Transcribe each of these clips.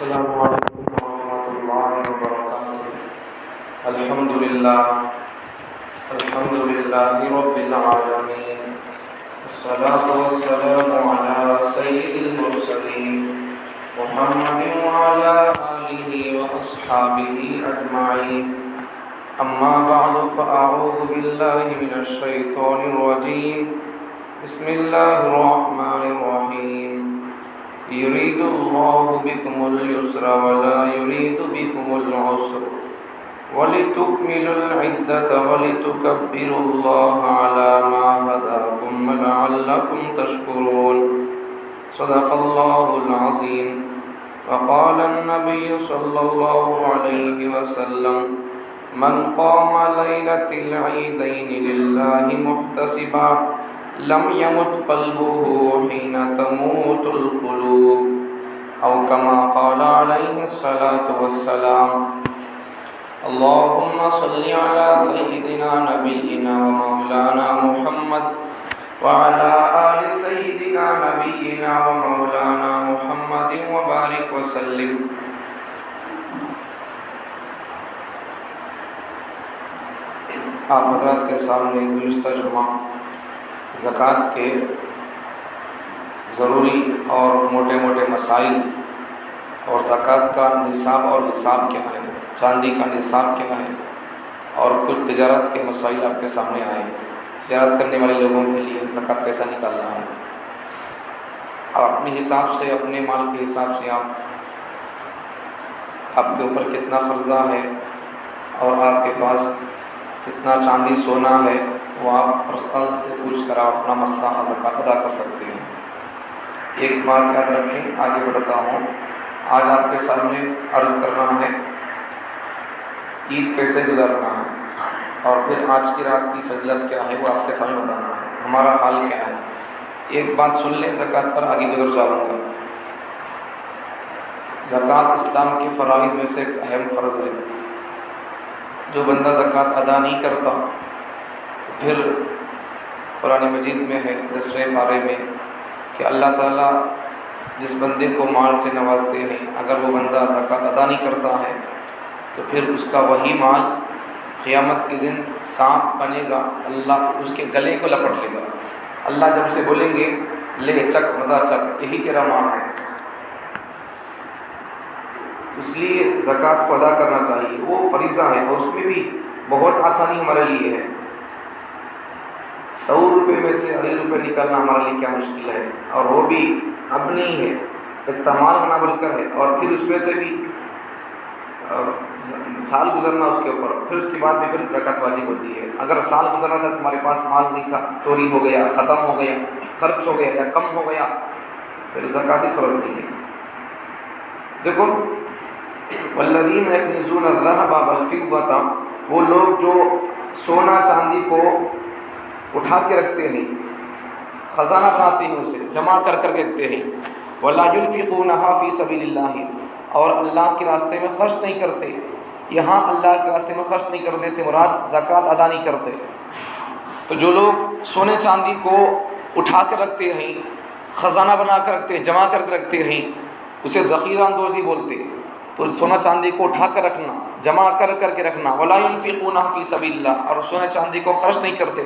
السلام علیکم ورحمۃ اللہ وبرکاتہ۔ الحمد للہ رب العالمین، والصلاة والسلام علی سید المرسلین محمد وعلی آلہ واصحابہ اجمعین، اما بعد فاعوذ باللہ من الشیطان الرجیم، بسم اللہ الرحمن الرحیم۔ يريد الله بكم اليسر ولا يريد بكم العسر ولتكملوا العدة ولتكبروا الله على ما هداكم ولعلكم تشكرون، صدق الله العظيم۔ وقال النبي صلى الله عليه وسلم: من قام ليلة العيدين لله محتسبا لم يمت قلبه حين تموت القلوب، او كما قال عليه الصلاة والسلام۔ اللهم صل على سيدنا نبينا ومولانا محمد وعلى آل سيدنا نبينا ومولانا محمد وبارك وسلم۔ آپ حضرات کے سامنے گزشتہ جمعہ زکوٰۃ کے ضروری اور موٹے موٹے مسائل اور زکوٰۃ کا نصاب اور حساب کیا ہے، چاندی کا نصاب کیا ہے، اور کچھ تجارت کے مسائل آپ کے سامنے آئے۔ تجارت کرنے والے لوگوں کے لیے زکوٰۃ کیسا نکالنا ہے، اور اپنے حساب سے، اپنے مال کے حساب سے آپ کے اوپر کتنا قرضہ ہے اور آپ کے پاس کتنا چاندی سونا ہے، وہ آپ پرسنل سے پوچھ کر آپ اپنا مسئلہ زکوٰۃ ادا کر سکتے ہیں۔ ایک بات یاد رکھیں، آگے بڑھتا ہوں۔ آج آپ کے سامنے عرض کرنا ہے عید کیسے گزارنا ہے، اور پھر آج کی رات کی فضیلت کیا ہے وہ آپ کے سامنے بتانا ہے، ہمارا حال کیا ہے۔ ایک بات سن لیں، زکوٰۃ پر آگے گزر جاؤں گا۔ زکوٰۃ اسلام کے فرائض میں سے ایک اہم فرض ہے۔ جو بندہ زکوٰۃ ادا نہیں کرتا، پھر قرآن مجید میں ہے 10ویں پارے میں کہ اللہ تعالیٰ جس بندے کو مال سے نوازتے ہیں، اگر وہ بندہ زکوٰۃ ادا نہیں کرتا ہے تو پھر اس کا وہی مال قیامت کے دن سانپ بنے گا، اللہ اس کے گلے کو لپٹ لے گا۔ اللہ جب اسے بولیں گے لے چک مزہ چک، یہی تیرا مال ہے۔ اس لیے زکوٰۃ کو ادا کرنا چاہیے، وہ فریضہ ہے، اور اس میں بھی بہت آسانی ہمارے لیے ہے۔ 100 روپے میں سے 80 روپے نکالنا ہمارے لیے کیا مشکل ہے، اور وہ بھی اب نہیں ہے، استعمال ہونا بول کر ہے، اور پھر اس میں سے بھی سال گزرنا اس کے اوپر، پھر اس کے بعد بھی پھر زکوٰۃ واجب ہوتی ہے۔ اگر سال گزرا تھا تمہارے پاس مال نہیں تھا، چوری ہو گیا، ختم ہو گیا، خرچ ہو گیا یا کم ہو گیا، پھر زکوٰۃ ہی فرض نہیں ہے۔ دیکھو والذین یکنزون الذھب والفضة، وہ لوگ جو سونا چاندی کو اٹھا کے رکھتے ہیں، خزانہ بناتے ہیں، اسے جمع کر کر کے رکھتے ہیں، ولا ينفقونها فی سبیل اللہ، اور اللہ کے راستے میں خرچ نہیں کرتے۔ یہاں اللہ کے راستے میں خرچ نہیں کرنے سے مراد زکوٰۃ ادا نہیں کرتے۔ تو جو لوگ سونے چاندی کو اٹھا کر رکھتے ہیں، خزانہ بنا کر رکھتے ہیں، جمع کر کے رکھتے ہیں، اسے ذخیرہ اندوزی بولتے۔ تو سونا چاندی کو اٹھا کر رکھنا، جمع کر کر کے رکھنا، ولا ينفقونها فی سبیل اللہ، اور سونے چاندی کو خرچ نہیں کرتے،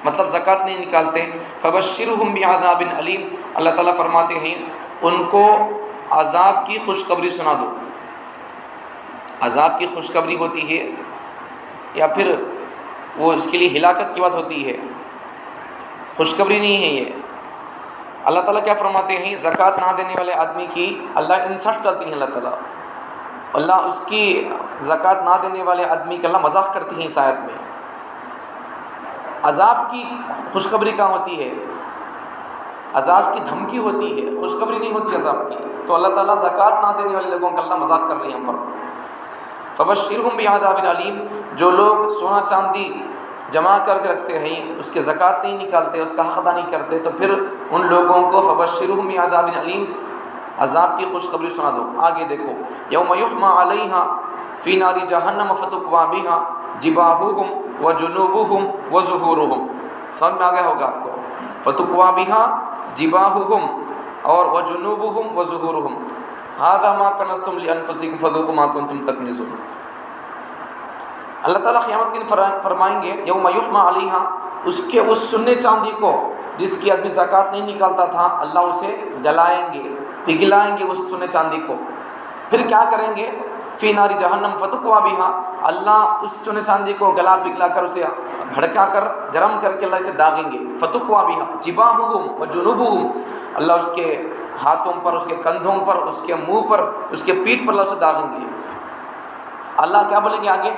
مطلب زکوٰۃ نہیں نکالتے۔ فبشرہم بعذاب علیم، اللہ تعالیٰ فرماتے ہیں ان کو عذاب کی خوشخبری سنا دو۔ عذاب کی خوشخبری ہوتی ہے یا پھر وہ اس کے لیے ہلاکت کی بات ہوتی ہے، خوشخبری نہیں ہے یہ۔ اللہ تعالیٰ کیا فرماتے ہیں، زکوٰۃ نہ دینے والے آدمی کی اللہ انسلٹ کرتی ہیں، اللہ اس کی زکوٰۃ نہ دینے والے آدمی کا اللہ مذاق کرتی ہیں اس آیت میں۔ عذاب کی خوشخبری کہاں ہوتی ہے، عذاب کی دھمکی ہوتی ہے، خوشخبری نہیں ہوتی عذاب کی۔ تو اللہ تعالیٰ زکوٰۃ نہ دینے والے لوگوں کا اللہ مذاق کر رہے ہیں ہم پر۔ فبشرہم بعذاب علیم، جو لوگ سونا چاندی جمع کر کے رکھتے ہیں، اس کے زکوٰۃ نہیں نکالتے، اس کا حق ادا نہیں کرتے، تو پھر ان لوگوں کو فبشرہم بعذاب علیم، عذاب کی خوشخبری سنا دو۔ آگے دیکھو، یوم یحمى علیہا فی نار جہنم فتکوی بہا جباہہم وجنوبہم وظہورہم، سمجھ میں آ گیا ہوگا آپ کو۔ فتکوی بہا جباہہم اور وجنوبہم وظہورہم، ھذا ما کنزتم لانفسکم فذوقوا ما کنتم تکنزون۔ اللہ تعالیٰ قیامت کے دن فرمائیں گے یوم یحمى علیہا، اس سونے چاندی کو جس کی آدمی زکوٰۃ نہیں نکالتا تھا، اللہ اسے گلائیں گے، پگھلائیں گے اس سونے چاندی کو۔ پھر کیا کریں گے؟ فی نار جہنم فتقوی بہا، اللہ اس سونے چاندی کو گلا پگھلا کر اسے بھڑکا کر گرم کر کے اللہ اسے داغیں گے۔ فتقوی بہا جباہہم وجنوبہم، اللہ اس کے ہاتھوں پر، اس کے کندھوں پر، اس کے منہ پر، اس کے پیٹھ پر اللہ اسے داغیں گے۔ اللہ کیا بولیں گے آگے؟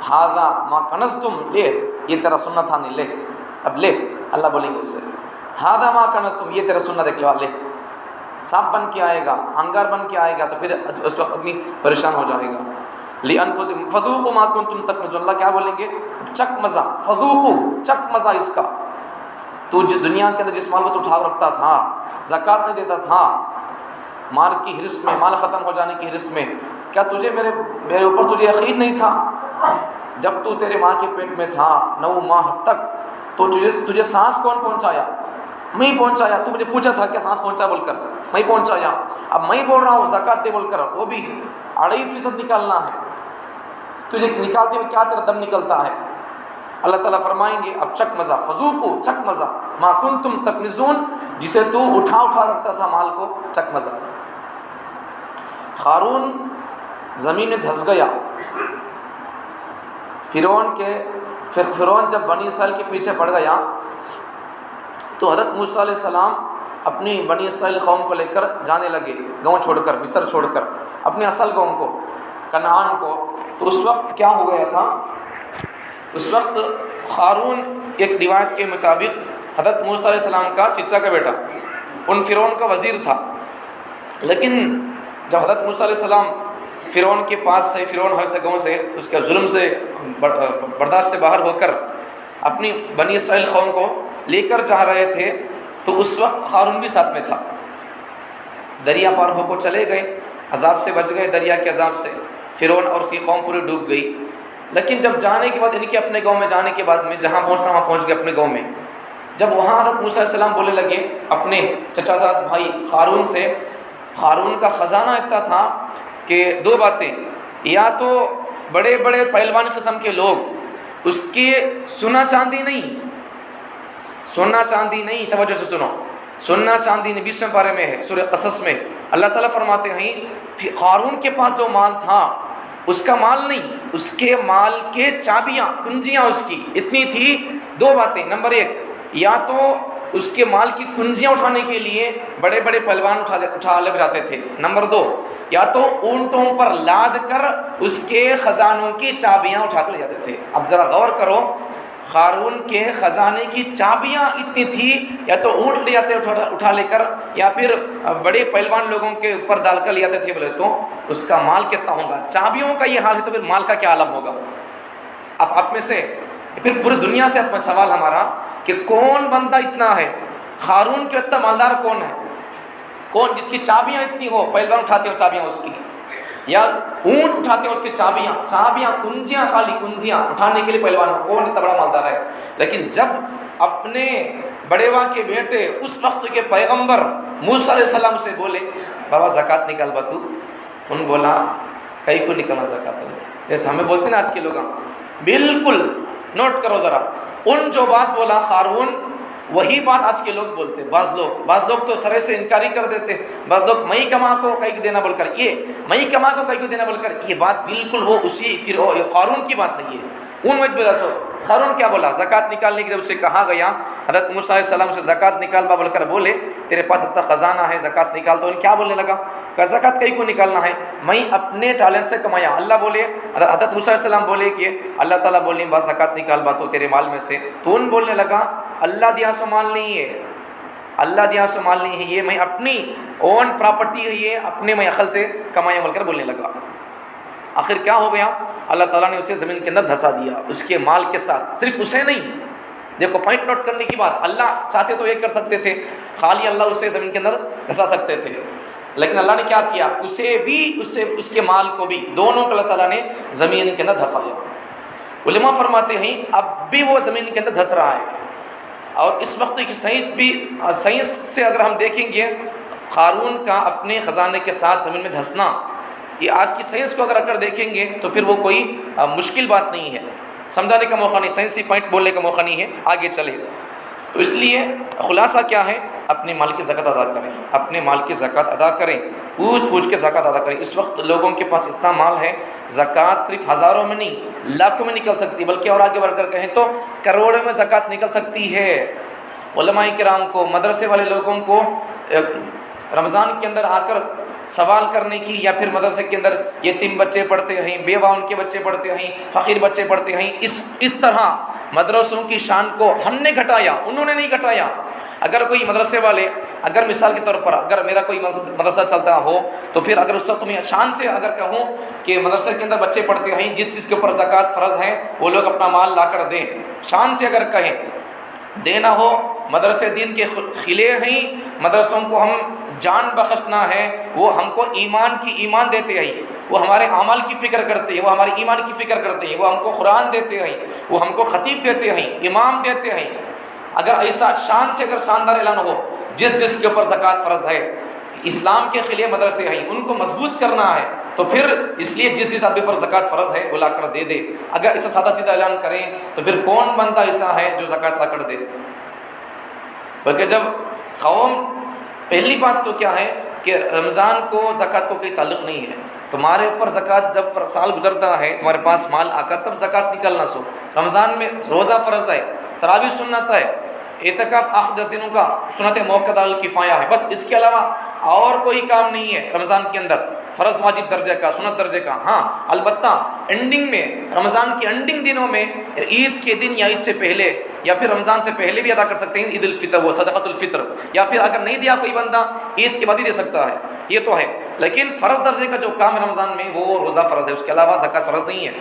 ھذا ما کنزتم، لے یہ تیرا سننا تھا، نہیں لے اب لے، اللہ بولیں گے اسے ھذا ما کنزتم، یہ تیرا سننا دیکھ لو، لے۔ سانپ بن کے آئے گا، انگار بن کے آئے گا، تو پھر اس وقت آدمی پریشان ہو جائے گا۔ لِأَنفُسِهِمْ فَذُوقُوا مَا كُنتُمْ تَكْنِزُونَ، اللہ کیا بولیں گے؟ چک مزہ، فذوقوا، چک مزہ اس کا۔ تو دنیا کے اندر جس مال کو تو اٹھا رکھتا تھا، زکوٰۃ نہیں دیتا تھا، مال کی حرص میں، مال ختم ہو جانے کی حرص میں، کیا تجھے میرے اوپر تجھے یقین نہیں تھا؟ جب تو تیرے ماں کے پیٹ میں تھا 9 ماہ تک، تو تجھے سانس کون پہنچایا؟ میں ہی پہنچایا۔ تو مجھے پوچھا تھا کہ سانس پہنچا بول کر، میں ہی پہنچایا۔ اب میں ہی بول رہا ہوں زکوٰۃ دے بول کر، وہ بھی 2.5% نکالنا ہے۔ تجھے نکالتے ہوئے کیا تیرا دم نکلتا ہے؟ اللہ تعالیٰ فرمائیں گے اب چک مزہ، فذوقوا، چک مزہ، ما کنتم تکنزون، جسے تو اٹھا رکھتا تھا مال کو، چک مزہ۔ قارون زمین میں دھس گیا۔ فرعون جب بنی اسرائیل کے پیچھے پڑ گیا تو حضرت موسیٰ علیہ السلام اپنی بنی اسرائیل قوم کو لے کر جانے لگے، گاؤں چھوڑ کر، مصر چھوڑ کر، اپنے اصل قوم کو، کنعان کو۔ تو اس وقت کیا ہو گیا تھا؟ اس وقت قارون ایک روایت کے مطابق حضرت موسیٰ علیہ السلام کا چچا کا بیٹا، ان فرعون کا وزیر تھا۔ لیکن جب حضرت موسیٰ علیہ السلام فرعون کے پاس سے، فرعون ہر سے گاؤں سے، اس کے ظلم سے برداشت سے باہر ہو کر اپنی بنی اسرائیل قوم کو لے کر جا رہے تھے، تو اس وقت قارون بھی ساتھ میں تھا۔ دریا پار ہو کو چلے گئے، عذاب سے بچ گئے، دریا کے عذاب سے۔ فرعون اور اس کی قوم پوری ڈوب گئی۔ لیکن جب جانے کے بعد، ان کے اپنے گاؤں میں جانے کے بعد میں جہاں پہنچنا وہاں پہنچ گئے اپنے گاؤں میں، جب وہاں حضرت موسیٰ علیہ السلام بولنے لگے اپنے چچا زاد بھائی قارون سے، قارون کا خزانہ اتنا تھا کہ 2 باتیں، یا تو بڑے بڑے پہلوان قسم کے لوگ اس کے سونا چاندی نہیں، توجہ سے سنو، سونا چاندی 20ویں پارے میں ہے سورہ قصص میں، اللہ تعالیٰ فرماتے ہیں قارون کے پاس جو مال تھا اس کا مال نہیں، اس کے مال کے چابیاں، کنجیاں اس کی اتنی تھی۔ 2 باتیں، نمبر 1، یا تو اس کے مال کی کنجیاں اٹھانے کے لیے بڑے بڑے پہلوان اٹھا لے جاتے تھے، نمبر 2، یا تو اونٹوں پر لاد کر اس کے خزانوں کی چابیاں اٹھا کر لے جاتے تھے۔ اب ذرا غور کرو، قارون کے خزانے کی چابیاں اتنی تھی، یا تو اونٹ لے جاتے اٹھا لے کر، یا پھر بڑے پہلوان لوگوں کے اوپر ڈال کر لے جاتے تھے، بولے تو اس کا مال کتنا ہوگا؟ چابیوں کا یہ حال ہے تو پھر مال کا کیا عالم ہوگا؟ اب آپ میں سے، پھر پوری دنیا سے اپنا سوال ہمارا کہ کون بندہ اتنا ہے، قارون کے اتنا مالدار کون ہے؟ کون جس کی چابیاں اتنی ہو، پہلوان اٹھاتے ہو چابیاں اس کی، یا اونٹ اٹھاتے ہیں اس کی چابیاں، کنجیاں، خالی کنجیاں اٹھانے کے لیے پہلوان ہو، کون اتنا بڑا مالدار ہے؟ لیکن جب اپنے بڑے وا کے بیٹے، اس وقت کے پیغمبر موسیٰ علیہ السلام سے بولے بابا زکوٰۃ نکال با تو، ان بولا کئی کو نکالنا زکوٰۃ، جیسے ہمیں بولتے ہیں نا آج کے لوگ، بالکل نوٹ کرو ذرا، ان جو بات بولا قارون وہی بات آج کے لوگ بولتے ہیں۔ بعض لوگ تو سرے سے انکاری کر دیتے، بعض لوگ میں کما کو کئی کو دینا بول کر، یہ میں کما کو کئی کو دینا بول کر، یہ بات بالکل وہ اسی پھر قارون کی بات ہے۔ یہ ان مجھ سو قارون کیا بولا؟ زکوٰۃ نکالنے کے جب اسے کہا گیا، حضرت موسیٰ علیہ السلام سے زکوٰۃ نکال با بول کر بولے تیرے پاس اتنا خزانہ ہے، زکوٰۃ نکال، تو ان کیا بولنے لگا کہ زکوٰۃ کئی کو نکالنا ہے، میں اپنے ٹیلنٹ سے کمایا۔ اللہ بولے، حضرت موسیٰ علیہ السلام بولے کہ اللہ تعالیٰ بولنے بس زکوٰۃ نکال با تو تیرے مال میں سے، تو ان بولنے لگا اللہ دیا سو مال نہیں ہے، اللہ دیا سو مال نہیں ہے، یہ میں اپنی اون پراپرٹی ہے، یہ اپنے میں عقل سے کمایا بول کر بولنے لگا۔ آخر کیا ہو گیا؟ اللہ تعالیٰ نے اسے زمین کے اندر دھسا دیا اس کے مال کے ساتھ۔ صرف اسے نہیں، دیکھو پوائنٹ نوٹ کرنے کی بات، اللہ چاہتے تو یہ کر سکتے تھے، خالی اللہ اسے زمین کے اندر دھسا سکتے تھے، لیکن اللہ نے کیا کیا؟ اسے بھی، اس کے مال کو بھی، دونوں کو اللہ تعالیٰ نے زمین کے اندر دھسایا۔ علماء فرماتے ہیں اب بھی وہ زمین کے اندر دھس رہا ہے، اور اس وقت کی سائنس سے اگر ہم دیکھیں گے، قارون کا اپنے خزانے کے ساتھ زمین میں دھسنا، یہ آج کی سائنس کو اگر دیکھیں گے تو پھر وہ کوئی مشکل بات نہیں ہے، سمجھانے کا موقع نہیں، سائنسی پوائنٹ بولنے کا موقع نہیں ہے، آگے چلے۔ تو اس لیے خلاصہ کیا ہے، اپنے مال کی زکوٰۃ ادا کریں، اپنے مال کی زکوٰۃ ادا کریں، پوچھ کے زکوٰۃ ادا کریں۔ اس وقت لوگوں کے پاس اتنا مال ہے، زکوٰۃ صرف ہزاروں میں نہیں لاکھوں میں نکل سکتی، بلکہ اور آگے بڑھ کر کہیں تو کروڑوں میں زکوٰۃ نکل سکتی ہے۔ علماء کرام کو، مدرسے والے لوگوں کو رمضان کے اندر آ کر سوال کرنے کی، یا پھر مدرسے کے اندر یتیم بچے پڑھتے ہیں، بیوہ ان کے بچے پڑھتے ہیں، فقیر بچے پڑھتے ہیں، اس طرح مدرسوں کی شان کو ہم نے گھٹایا، انہوں نے نہیں گھٹایا۔ اگر کوئی مدرسے والے، اگر مثال کے طور پر اگر میرا کوئی مدرسہ چلتا ہو تو پھر اگر اس وقت تمہیں شان سے اگر کہوں کہ مدرسے کے اندر بچے پڑھتے ہیں، جس چیز کے اوپر زکوٰۃ فرض ہے وہ لوگ اپنا مال لا کر دیں، شان سے اگر کہیں دینا ہو، مدرسے دین کے خلے ہیں، مدرسوں کو ہم جان بخشنا ہے، وہ ہم کو ایمان دیتے ہیں، وہ ہمارے اعمال کی فکر کرتے ہیں، وہ ہمارے ایمان کی فکر کرتے ہیں، وہ ہم کو قرآن دیتے ہیں، وہ ہم کو خطیب دیتے ہیں، امام دیتے ہیں۔ اگر ایسا شان سے اگر شاندار اعلان ہو، جس کے اوپر زکوٰۃ فرض ہے، اسلام کے خلیے مدرسے ہیں، ان کو مضبوط کرنا ہے، تو پھر اس لیے جس آدمی پر زکوٰۃ فرض ہے وہ لا کر دے دے۔ اگر ایسا سادہ سیدھا اعلان کریں تو پھر کون بندہ ایسا ہے جو زکوٰۃ لا کر دے؟ بلکہ جب قوم، پہلی بات تو کیا ہے کہ رمضان کو زکوٰۃ کو کوئی تعلق نہیں ہے، تمہارے اوپر زکوٰۃ جب سال گزرتا ہے، تمہارے پاس مال آ کر تب زکوٰۃ نکالنا سو۔ رمضان میں روزہ فرض ہے، تراویح سنت ہے، اعتکاف آخر 10 دنوں کا سنت موقع الکفایہ ہے، بس اس کے علاوہ اور کوئی کام نہیں ہے رمضان کے اندر فرض واجب درجے کا، سنت درجے کا۔ ہاں البتہ اینڈنگ میں، رمضان کے اینڈنگ دنوں میں، عید کے دن یا عید سے پہلے یا پھر رمضان سے پہلے بھی ادا کر سکتے ہیں، عید الفطر وہ صدقۃ الفطر، یا پھر اگر نہیں دیا کوئی بندہ عید کے بعد ہی دے سکتا ہے، یہ تو ہے۔ لیکن فرض درجے کا جو کام ہے رمضان میں وہ روزہ فرض ہے، اس کے علاوہ زکوٰۃ فرض نہیں ہے۔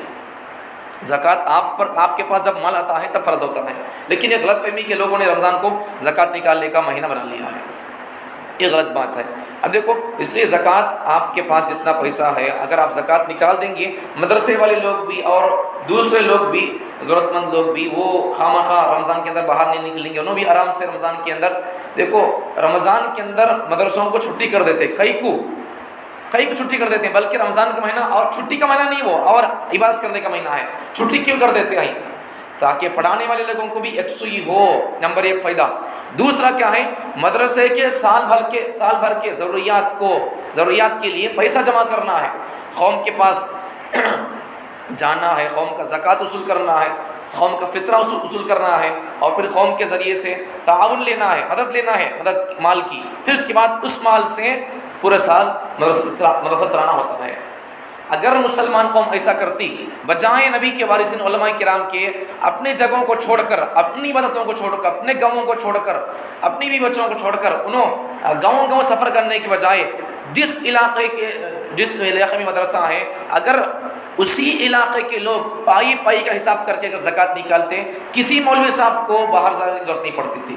زکوٰۃ آپ کے پاس جب مال آتا ہے تب فرض ہوتا ہے، لیکن یہ غلط فہمی کہ لوگوں نے رمضان کو زکوٰۃ نکالنے کا مہینہ بنا لیا ہے، یہ غلط بات ہے۔ اب دیکھو، اس لیے زکوٰۃ آپ کے پاس جتنا پیسہ ہے، اگر آپ زکوٰۃ نکال دیں گے، مدرسے والے لوگ بھی اور دوسرے لوگ بھی، ضرورت مند لوگ بھی، وہ خواہ رمضان کے اندر باہر نہیں نکلیں گے، انہوں بھی آرام سے رمضان کے اندر، دیکھو رمضان کے اندر مدرسوں کو چھٹی کر دیتے، کئی کو چھٹی کر دیتے ہیں، بلکہ رمضان کا مہینہ اور چھٹی کا مہینہ نہیں، وہ اور عبادت کرنے کا مہینہ ہے، چھٹی کیوں کر دیتے ہیں؟ تاکہ پڑھانے والے لوگوں کو بھی یکسوئی ہو، نمبر 1 فائدہ۔ دوسرا کیا ہے، مدرسے کے سال بھر کے ضروریات کے لیے پیسہ جمع کرنا ہے، قوم کے پاس جانا ہے، قوم کا زکوٰۃ وصول کرنا ہے، قوم کا فطرہ وصول کرنا ہے، اور پھر قوم کے ذریعے سے تعاون لینا ہے، مدد مال کی، پھر اس کے بعد اس مال سے پورے سال مدرسہ چلانا ہوتا ہے۔ اگر مسلمان قوم ایسا کرتی، بجائے نبی کے وارثین علماء کرام کے اپنے جگہوں کو چھوڑ کر، اپنی عبادتوں کو چھوڑ کر، اپنے گاؤں کو چھوڑ کر، اپنی بھی بچوں کو چھوڑ کر، انہوں گاؤں سفر کرنے کے بجائے جس علاقے میں مدرسہ ہے، اگر اسی علاقے کے لوگ پائی کا حساب کر کے اگر زکوٰۃ نکالتے، کسی مولوی صاحب کو باہر جانے کی ضرورت نہیں پڑتی تھی۔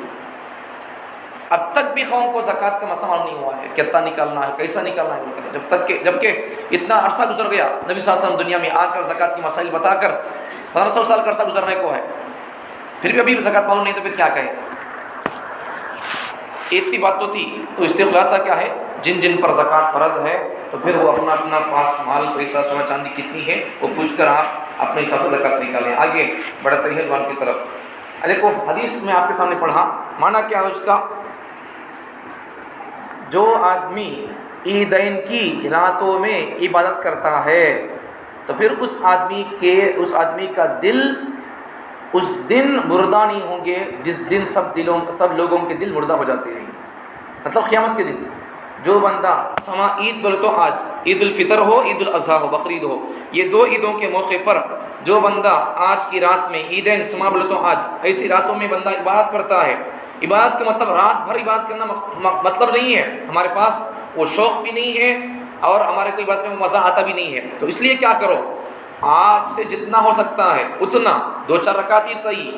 اب تک بھی قوم کو زکوٰۃ کا مسئلہ معلوم نہیں ہوا ہے، کتنا نکالنا ہے، کیسا نکالنا ہے، جبکہ اتنا عرصہ گزر گیا، نبی صلی اللہ علیہ وسلم دنیا میں آ کر زکوٰۃ کی مسائل بتا کر 1500 سال کا عرصہ گزرنے کو ہے، پھر بھی ابھی زکوٰۃ معلوم نہیں تو پھر کیا کہے؟ اتنی بات تو تھی۔ تو اس سے خلاصہ کیا ہے، جن پر زکوٰۃ فرض ہے تو پھر وہ اپنا پاس مال، پیسہ، سونا چاندی کتنی ہے وہ پوچھ کر آپ اپنے حساب سے زکوٰۃ نکالیں۔ آگے بڑھتے ہیں عنوان کی طرف۔ دیکھو حدیث میں آپ کے سامنے پڑھا، معنی کیا ہے اس کا، جو آدمی عیدین کی راتوں میں عبادت کرتا ہے تو پھر اس آدمی کا دل اس دن مردہ نہیں ہوں گے جس دن سب لوگوں کے دل مردہ ہو جاتے ہیں، مطلب قیامت کے دن۔ جو بندہ عید بولے تو آج عید الفطر ہو، عید الاضحیٰ ہو، بقرعید ہو، یہ 2 عیدوں کے موقع پر جو بندہ آج کی رات میں، عیدین سما بولے تو آج، ایسی راتوں میں بندہ عبادت کرتا ہے، عبادت کا مطلب رات بھر عبادت کرنا مطلب نہیں ہے، ہمارے پاس وہ شوق بھی نہیں ہے اور ہمارے کو عبادت میں مزہ آتا بھی نہیں ہے۔ تو اس لیے کیا کرو، آپ سے جتنا ہو سکتا ہے اتنا، 2-4 رکعت ہی صحیح،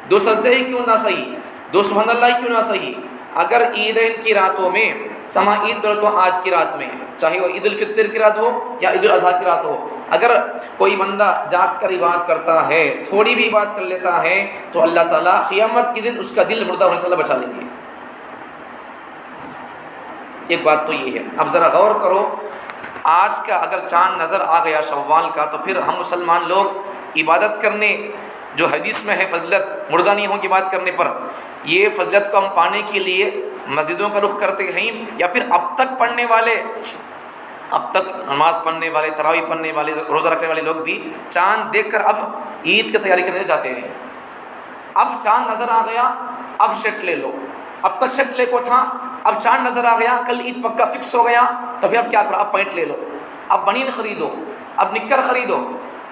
2 سجدے ہی کیوں نہ صحیح، 2 سبحان اللہ ہی کیوں نہ صحیح۔ اگر عیدین کی راتوں میں، سما عید بولے تو آج کی رات میں، چاہے وہ عید الفطر کی رات ہو یا عید الاضحیٰ کی رات ہو، اگر کوئی بندہ جاگ کر عبادت کرتا ہے، تھوڑی بھی عبادت کر لیتا ہے تو اللہ تعالیٰ قیامت کے دن اس کا دل مردہ ہونے سے اللہ بچا لیں گے۔ ایک بات تو یہ ہے. اب ذرا غور کرو، آج کا اگر چاند نظر آ گیا شوال کا، تو پھر ہم مسلمان لوگ عبادت کرنے، جو حدیث میں ہے فضلت مردہ نہیں ہوں کی بات کرنے پر، یہ فضلت کو ہم پانے کے لیے مسجدوں کا رخ کرتے ہیں، یا پھر اب تک پڑھنے والے، اب تک نماز پڑھنے والے، تراویح پڑھنے والے، روزہ رکھنے والے لوگ بھی چاند دیکھ کر اب عید کی تیاری کرنے جاتے ہیں. اب چاند نظر آ گیا، اب شرٹ لے لو. اب تک شرٹ لے کو تھا، اب چاند نظر آ گیا، کل عید پکا فکس ہو گیا، تو پھر اب کیا کرو؟ اب پینٹ لے لو، اب بنین خریدو، اب نکر خریدو،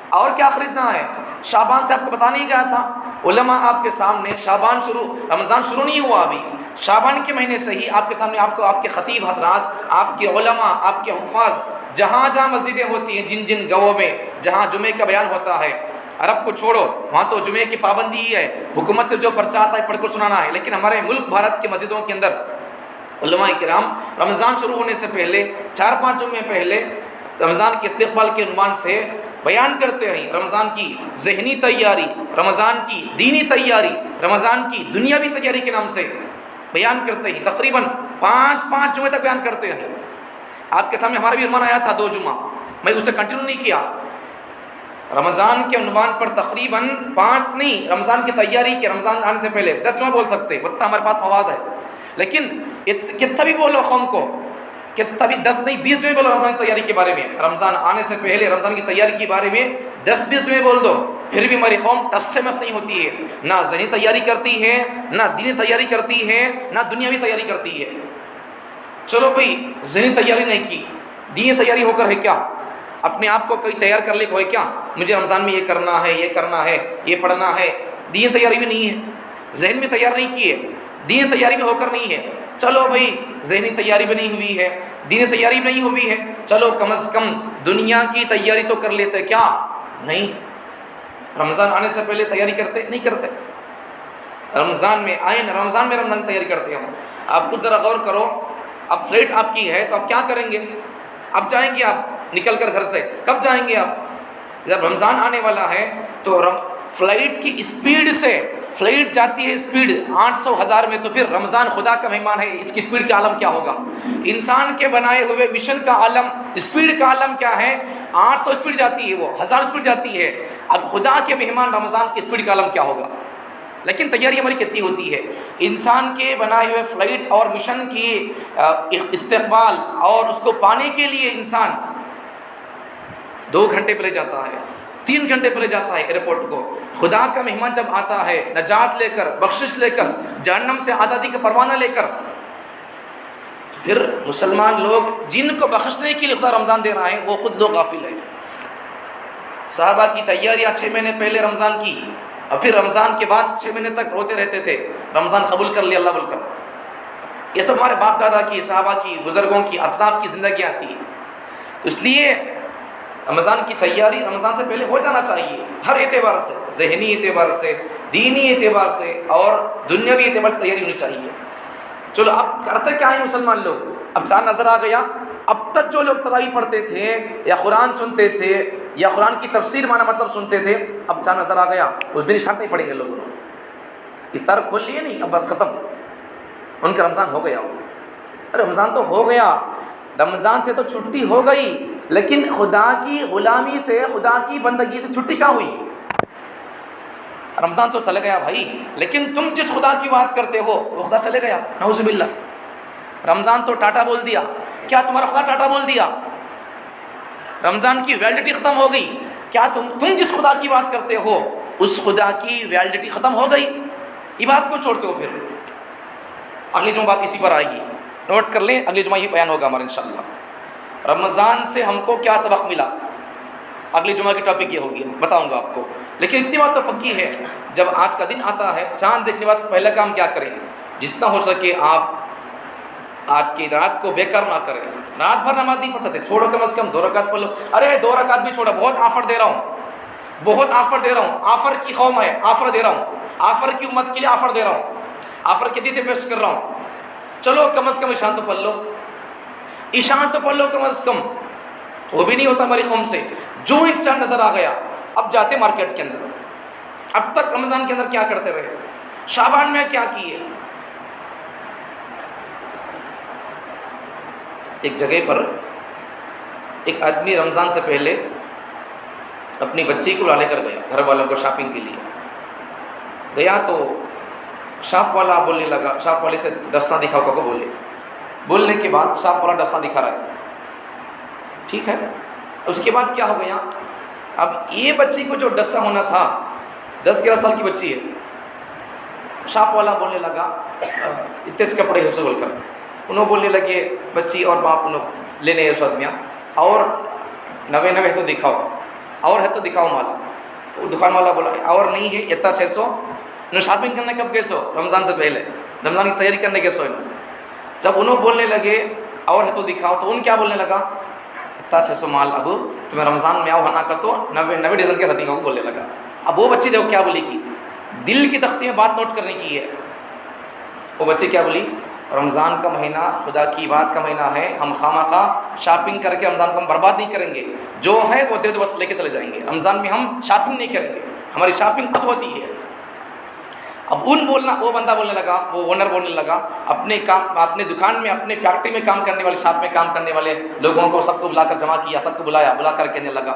اور کیا خریدنا ہے. شعبان سے آپ کو بتا نہیں گیا تھا علماء آپ کے سامنے، شعبان شروع، رمضان شروع نہیں ہوا ابھی، شعبان کے مہینے سے ہی آپ کے سامنے، آپ کو آپ کے خطیب حضرات، آپ کے علماء، آپ کے حفاظ، جہاں جہاں مسجدیں ہوتی ہیں، جن جن گاؤں میں جہاں جمعے کا بیان ہوتا ہے، عرب کو چھوڑو وہاں تو جمعے کی پابندی ہی ہے، حکومت سے جو پرچہ آتا ہے پڑھ کر سنانا ہے، لیکن ہمارے ملک بھارت کی مسجدوں کے اندر علماء کرام رمضان شروع ہونے سے پہلے 4-5 جمعے پہلے رمضان کے استقبال کے عنوان سے بیان کرتے ہیں رمضان کی ذہنی تیاری، رمضان کی دینی تیاری، رمضان کی دنیاوی تیاری کے نام سے بیان کرتے ہیں. تقریباً 5 جمعے تک بیان کرتے ہیں. آپ کے سامنے ہمارا بھی عنوان آیا تھا 2 جمعہ، میں اسے کنٹینیو نہیں کیا. رمضان کے عنوان پر تقریباً 5 نہیں، رمضان کی تیاری کے، رمضان آنے سے پہلے 10 جمعہ بول سکتے، اتنا ہمارے پاس مواد ہے. لیکن کتنا بھی بولو قوم کو، کتنا بھی 10 نہیں 20 جمعے بولو رمضان کی تیاری کے بارے میں، رمضان آنے سے پہلے رمضان کی تیاری کے بارے میں 10-20 جمعے بول دو، پھر بھی ہماری قوم ٹس سے مس نہیں ہوتی ہے. نہ ذہنی تیاری کرتی ہے، نہ دینی تیاری کرتی ہے، نہ دنیاوی تیاری کرتی ہے. چلو بھئی ذہنی تیاری نہیں کی، دینی تیاری ہو کر ہے کیا؟ اپنے آپ کو کوئی تیار کر لے کوئی کیا؟ مجھے رمضان میں یہ کرنا ہے، یہ کرنا ہے، یہ پڑھنا ہے. دینی تیاری بھی نہیں ہے، ذہن میں تیار نہیں کی ہے، دینی تیاری بھی ہو کر نہیں ہے. چلو بھئی ذہنی تیاری بھی نہیں ہوئی ہے، دینی تیاری بھی نہیں ہوئی ہے، چلو کم از کم دنیا کی تیاری تو کر لیتے کیا؟ نہیں. رمضان آنے سے پہلے تیاری کرتے نہیں کرتے، رمضان میں آئے نا، رمضان میں رمضان کی تیاری کرتے ہم. آپ کچھ ذرا غور کرو، اب فلائٹ آپ کی ہے تو آپ کیا کریں گے؟ اب جائیں گے آپ نکل کر گھر سے، کب جائیں گے آپ؟ جب رمضان آنے والا ہے تو فلائٹ کی اسپیڈ سے، فلائٹ جاتی ہے اسپیڈ 800,000 میں، تو پھر رمضان خدا کا مہمان ہے، اس کی اسپیڈ کا عالم کیا ہوگا؟ انسان کے بنائے ہوئے مشن کا عالم، اسپیڈ کا عالم کیا ہے؟ 800 اسپیڈ جاتی ہے، وہ 1000 اسپیڈ جاتی ہے. اب خدا کے مہمان رمضان کی اسپیڈ کا عالم کیا ہوگا؟ لیکن تیاری ہماری کتنی ہوتی ہے؟ انسان کے بنائے ہوئے فلائٹ اور مشن کی استقبال اور اس کو پانے کے لیے انسان 2 گھنٹے پہلے جاتا ہے، 3 گھنٹے پہلے جاتا ہے ایئرپورٹ کو. خدا کا مہمان جب آتا ہے نجات لے کر، بخشش لے کر، جہنم سے آزادی کا پروانہ لے کر، پھر مسلمان لوگ جن کو بخشنے کے لیے خدا رمضان دے رہا ہے وہ خود لوگ غافل ہیں. صحابہ کی تیاریاں 6 مہینے پہلے رمضان کی، اور پھر رمضان کے بعد 6 مہینے تک روتے رہتے تھے رمضان قبول کر لیا اللہ بول کر. یہ سب ہمارے باپ دادا کی، صحابہ کی، بزرگوں کی، اسلاف کی زندگیاں تھیں. اس لیے رمضان کی تیاری رمضان سے پہلے ہو جانا چاہیے، ہر اعتبار سے، ذہنی اعتبار سے، دینی اعتبار سے اور دنیاوی اعتبار سے تیاری ہونی چاہیے. چلو اب کرتے کیا ہیں مسلمان لوگ؟ اب چاند نظر آ گیا، اب تک جو لوگ تراویح پڑھتے تھے یا قرآن سنتے تھے یا قرآن کی تفسیر معنی مطلب سنتے تھے، اب چاند نظر آ گیا، اس دن شرط نہیں پڑیں گے لوگوں نے، افطار کھول لیے نہیں، اب بس ختم، ان کا رمضان ہو گیا. رمضان تو ہو گیا، رمضان سے تو چھٹی ہو گئی، لیکن خدا کی غلامی سے، خدا کی بندگی سے چھٹی کہاں ہوئی؟ رمضان تو چلے گیا بھائی، لیکن تم جس خدا کی بات کرتے ہو وہ خدا چلے گیا، نعوذ باللہ. رمضان تو ٹاٹا بول دیا، کیا تمہارا خدا ٹاٹا بول دیا؟ رمضان کی ویلڈٹی ختم ہو گئی. کیا تم جس خدا کی بات کرتے ہو اس خدا کی ویلڈٹی ختم ہو گئی؟ یہ بات کو چھوڑتے ہو پھر؟ اگلی جمعہ بات اسی پر آئے گی، نوٹ کر لیں، اگلی جمعہ یہ بیان ہوگا ہمارا انشاءاللہ. رمضان سے ہم کو کیا سبق ملا، اگلی جمعہ کی ٹاپک یہ ہوگی، بتاؤں گا آپ کو. لیکن اتنی بات تو پکی ہے، جب آج کا دن آتا ہے چاند دیکھنے کے بعد پہلا کام کیا کریں؟ جتنا ہو سکے آپ آج کی رات کو بیکار نہ کریں. رات بھر نماز نہیں پڑھتے تھے، چھوڑو کم از کم 2 رکعت پڑھ لو. ارے 2 رکعت بھی چھوڑا، بہت آفر دے رہا ہوں، بہت آفر دے رہا ہوں، آفر کی قوم ہے، آفر دے رہا ہوں، آفر کی امت کے لیے آفر دے رہا ہوں، آفر کے دی سے پیش کر رہا ہوں. چلو کم از کم عشاء تو پڑھ لو، عشاء تو پڑھ لو کم از کم. وہ بھی نہیں ہوتا ہماری قوم سے. جو ایک چاند نظر آ گیا اب جاتے مارکیٹ کے اندر. اب تک رمضان کے اندر کیا کرتے رہے؟ شعبان میں کیا کیے؟ ایک جگہ پر ایک آدمی رمضان سے پہلے اپنی بچی کو لے کر گیا گھر والوں کو شاپنگ کے لیے گیا، تو شاپ والا بولنے لگا، شاپ والے سے ڈسا دکھاؤ کو بولنے کے بعد شاپ والا ڈسا دکھا رہا ہے، ٹھیک ہے۔ اس کے بعد کیا ہو گیا، اب یہ بچی کو جو ڈسا ہونا تھا 10-11 سال کی بچی ہے، شاپ والا بولنے لگا اتنے کپڑے ہیں اسے بول کر، انہوں بولنے لگے بچی اور باپ انہوں لینے اس آدمیاں اور نوے ہے تو دکھاؤ، اور ہے تو دکھاؤ مال، تو دکان والا بولا اور نہیں ہے اتنا 600، انہوں شاپنگ کرنے کب گئے سو رمضان سے پہلے، رمضان کی تیاری کرنے گئے سو انہوں، جب انہوں بولنے لگے اور ہے تو دکھاؤ تو ان کیا بولنے لگا اتنا 600 مال اب تمہیں رمضان میں آؤ ہونا کا تو 90 ڈیزل کے خطیقوں کو بولنے لگا۔ اب وہ بچی دیکھو کیا بولی کی، دل کی تختی میں بات نوٹ کرنے کی ہے، وہ بچی کیا بولی، رمضان کا مہینہ خدا کی بات کا مہینہ ہے، ہم خواہ شاپنگ کر کے رمضان کو ہم برباد نہیں کریں گے، جو ہے وہ دے دو بس لے کے چلے جائیں گے، رمضان میں ہم شاپنگ نہیں کریں گے، ہماری شاپنگ اب ہوتی ہے۔ اب وہ بندہ بولنے لگا، وہ اونر بولنے لگا اپنے دکان میں اپنے فیکٹری میں کام کرنے والے، شاپ میں کام کرنے والے لوگوں کو سب کو بلا کر جمع کیا، سب کو بلا کر کہنے لگا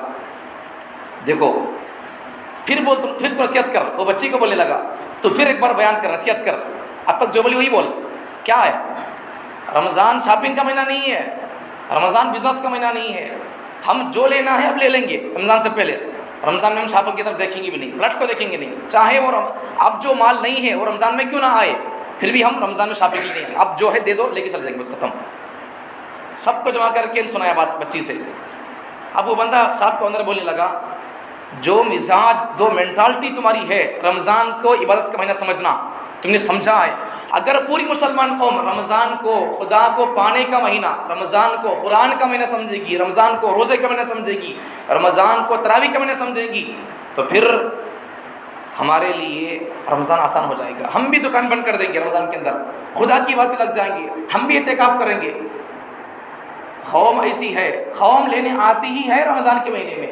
دیکھو پھر تو نصیحت کر، وہ بچی کو بولنے لگا تو پھر ایک بار بیان کر، نصیحت کر، اب تک جو بولی وہی بول، کیا ہے رمضان شاپنگ کا مہینہ نہیں ہے، رمضان بزنس کا مہینہ نہیں ہے، ہم جو لینا ہے اب لے لیں گے رمضان سے پہلے، رمضان میں ہم شاپنگ کی طرف دیکھیں گے بھی نہیں، پلٹ کو دیکھیں گے نہیں، چاہے وہ اب جو مال نہیں ہے وہ رمضان میں کیوں نہ آئے پھر بھی ہم رمضان میں شاپنگ نہیں ہے، اب جو ہے دے دو لے کے چل جائیں گے بس ختم۔ سب کو جمع کر کے سنایا بات بچی سے۔ اب وہ بندہ صاحب کو اندر بولنے لگا جو مزاج دو مینٹالٹی تمہاری ہے، رمضان کو عبادت کا مہینہ سمجھنا تم نے سمجھا ہے، اگر پوری مسلمان قوم رمضان کو خدا کو پانے کا مہینہ، رمضان کو قرآن کا مہینہ سمجھے گی، رمضان کو روزے کا مہینہ سمجھے گی، رمضان کو تراویح کا مہینہ سمجھے گی، تو پھر ہمارے لیے رمضان آسان ہو جائے گا، ہم بھی دکان بند کر دیں گے رمضان کے اندر، خدا کی بات پہ لگ جائیں گے، ہم بھی اعتکاف کریں گے۔ قوم ایسی ہے، قوم لینے آتی ہی ہے رمضان کے مہینے میں،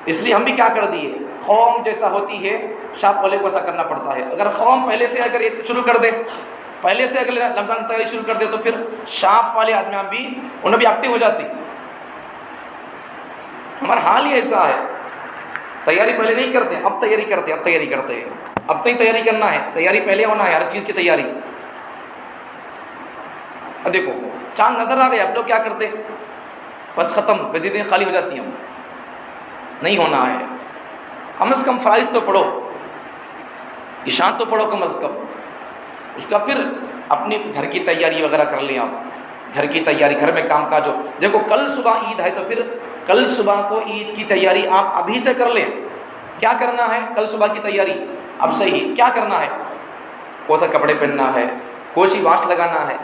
اس لیے ہم بھی کیا کر دیے، قوم جیسا ہوتی ہے شاپ والے کو ایسا کرنا پڑتا ہے۔ اگر قوم پہلے سے اگر شروع کر دے، پہلے سے اگر رمضان کی تیاری شروع کر دے تو پھر شاپ والے آدمی بھی انہیں بھی ایکٹیو ہو جاتی۔ ہمارا حال ہی ایسا ہے، تیاری پہلے نہیں کرتے، اب تیاری کرتے ہیں، اب تو ہی تیاری کرنا ہے، تیاری پہلے ہونا ہے، ہر چیز کی تیاری۔ اب دیکھو چاند نظر آ گیا، اب لوگ کیا کرتے، بس ختم، مسجدیں خالی ہو جاتی ہیں، نہیں ہونا ہے، کم از کم فرائض تو پڑھو، عشاء تو پڑھو کم از کم، اس کا پھر اپنی گھر کی تیاری وغیرہ کر لیں آپ، گھر کی تیاری، گھر میں کام کاج ہو، دیکھو کل صبح عید ہے تو پھر کل صبح کو عید کی تیاری آپ ابھی سے کر لیں۔ کیا کرنا ہے کل صبح کی تیاری اب سے ہی، کیا کرنا ہے، کوسا کپڑے پہننا ہے، کوسی واش لگانا ہے،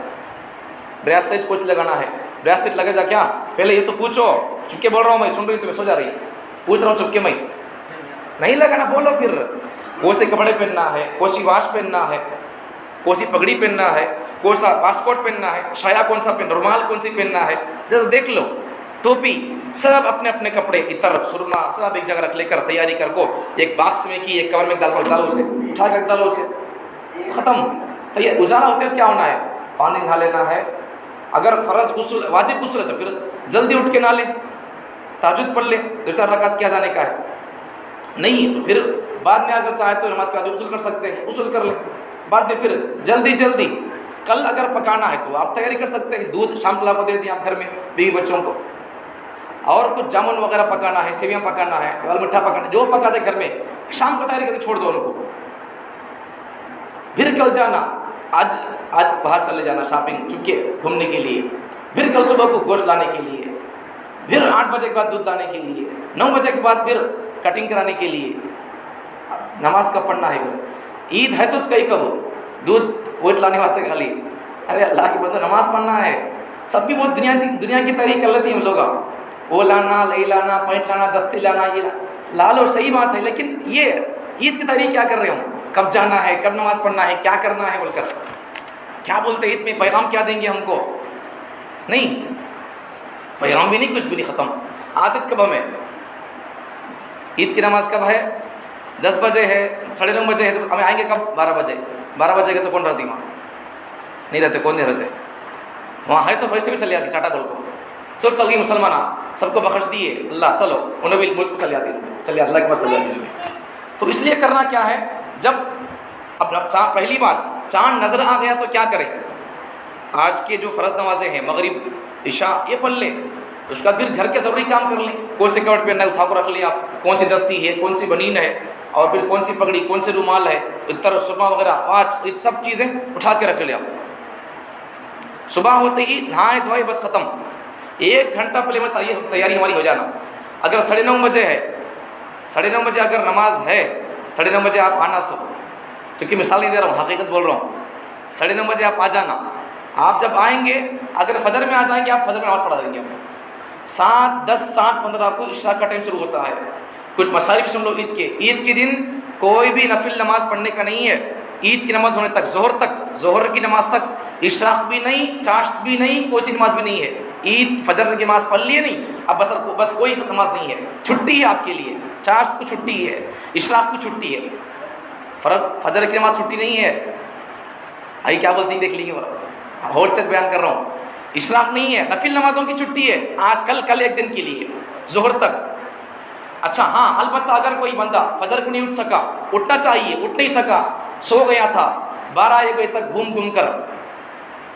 بریسلیٹ کوسی لگانا ہے، بریسلیٹ لگے جا کیا، پہلے یہ تو پوچھو، چپکے بول رہا ہوں میں، سن رہی ہوں تمہیں، سو جا رہی پوچھ رہا ہوں چپکے میں، نہیں لگانا، بولو پھر، کوسے کپڑے پہننا ہے، کوسی واش پہننا ہے، کوسی پگڑی پہننا ہے، کون سا پاسپورٹ پہننا ہے، شایا کون سا پہننا، رومال کون سی پہننا ہے، جیسے دیکھ لو، ٹوپی، سب اپنے اپنے کپڑے، عطر، سرما، سب ایک جگہ رکھ لے کر تیاری کر کو، ایک باکس میں کی، ایک کور میں ڈالو اسے، اٹھا کر ڈالو اسے، ختم۔ تو یہ اجالا ہوتے ہیں کیا ہونا ہے، پانی نہا لینا ہے، اگر فرض غسل واجب غسل ہے تو پھر جلدی اٹھ کے نہا لے، تہجد پڑھ لے، 2-4 رکعت کیا جانے کا ہے، نہیں تو پھر بعد میں اگر چاہے تو نماز کا غسل کر سکتے ہیں، غسل کر لیں، بعد میں پھر جلدی کل اگر پکانا ہے تو آپ تیاری کر سکتے ہیں، دودھ شام کو دے دیں آپ گھر میں بیوی بچوں کو، اور کچھ جامن وغیرہ پکانا ہے، سیویاں پکانا ہے، دال مٹھا پکانا ہے، جو پکا دے گھر میں، شام کو تیاری کر کے چھوڑ دو ان کو، پھر کل جانا، آج باہر چلے جانا شاپنگ چکے گھومنے کے لیے، پھر کل صبح کو گوشت لانے کے لیے، پھر 8 بجے کے بعد دودھ لانے کے لیے، 9 بجے کے بعد پھر کٹنگ کرانے کے لیے، نماز کب پڑھنا ہے، پھر عید ہے تو کہیں کہو دودھ ووٹ لانے واسطے خالی، ارے اللہ کی بندہ نماز پڑھنا ہے، سب بھی بہت دنیا کی تاریخ کر لیتی ہیں لوگ، وہ لانا، لے لانا، پینٹ لانا، دستی لانا، یہ لا لو، صحیح بات ہے، لیکن یہ عید کی تاریخ کیا کر رہے ہوں، کب جانا ہے، کب نماز پڑھنا ہے، کیا کرنا ہے بول کر، کیا بولتے عید میں پیغام کیا دیں گے ہم کو، نہیں پیغام بھی نہیں، کچھ بھی نہیں، ختم۔ آتش کب ہمیں، عید کی نماز کب ہے، 10 بجے ہے، 9:30 بجے ہے، تو ہمیں آئیں گے کب، 12 بجے، 12 بجے کے تو کون رہتی وہاں، نہیں رہتے، کون نہیں رہتے، وہاں ہے سب فرشتے بھی چل جاتی چاٹا بول کو سب چل گئی مسلمان سب کو بخش دیے اللہ چلو انہیں بھی ملک چل جاتی اللہ کے پاس چل جاتی. تو اس لیے کرنا کیا ہے جب اب پہلی بات چاند نظر آ گیا تو کیا کریں. آج کے جو فرض نمازیں ہیں مغرب عشاء یہ پڑھ لیں اس کا پھر گھر کے ضروری کام کر لیں. کون سی کپڑ پہننا ہے اٹھا کو رکھ لیں آپ کون سی دستی ہے کون سی بنین ہے اور پھر کون سی پگڑی کون سے رومال ہے عطر سرما وغیرہ پانچ یہ سب چیزیں اٹھا کے رکھ لیں آپ. صبح ہوتے ہی نہائے دھوئے بس ختم 1 گھنٹہ پہلے میں تیاری ہماری ہو جانا. اگر 9:30 بجے ہے 9:30 بجے اگر نماز ہے 9:30 بجے آپ آنا سو چونکہ مثال نہیں دے رہا ہوں حقیقت بول رہا ہوں 9:30 بجے آپ آ جانا. آپ جب آئیں گے اگر فجر میں آ جائیں گے آپ فجر میں نماز پڑھا دیں گے. 7:10 7:15 کو عشاء کا ٹائم شروع ہوتا ہے. کچھ مسائل بھی سن لو عید کے دن کوئی بھی نفل نماز پڑھنے کا نہیں ہے. عید کی نماز ہونے تک ظہر کی نماز تک اشراق بھی نہیں چاشت بھی نہیں کوئی سی نماز بھی نہیں ہے. عید فجر کی نماز پڑھ لیے نہیں اب بس کوئی نماز نہیں ہے. چھٹی ہے آپ کے لیے چاشت کو چھٹی ہے اشراق کو چھٹی ہے فجر کی نماز چھٹی نہیں ہے. آئی کیا بولتی ہیں دیکھ لیجیے ہول سے بیان کر رہا ہوں. اشراق نہیں ہے نفل نمازوں کی چھٹی ہے آج کل 1 دن کے لیے ظہر تک. اچھا ہاں البتہ اگر کوئی بندہ فجر کو نہیں اٹھ سکا اٹھنا چاہیے اٹھ نہیں سکا سو گیا تھا 12-1 بجے تک گھوم کر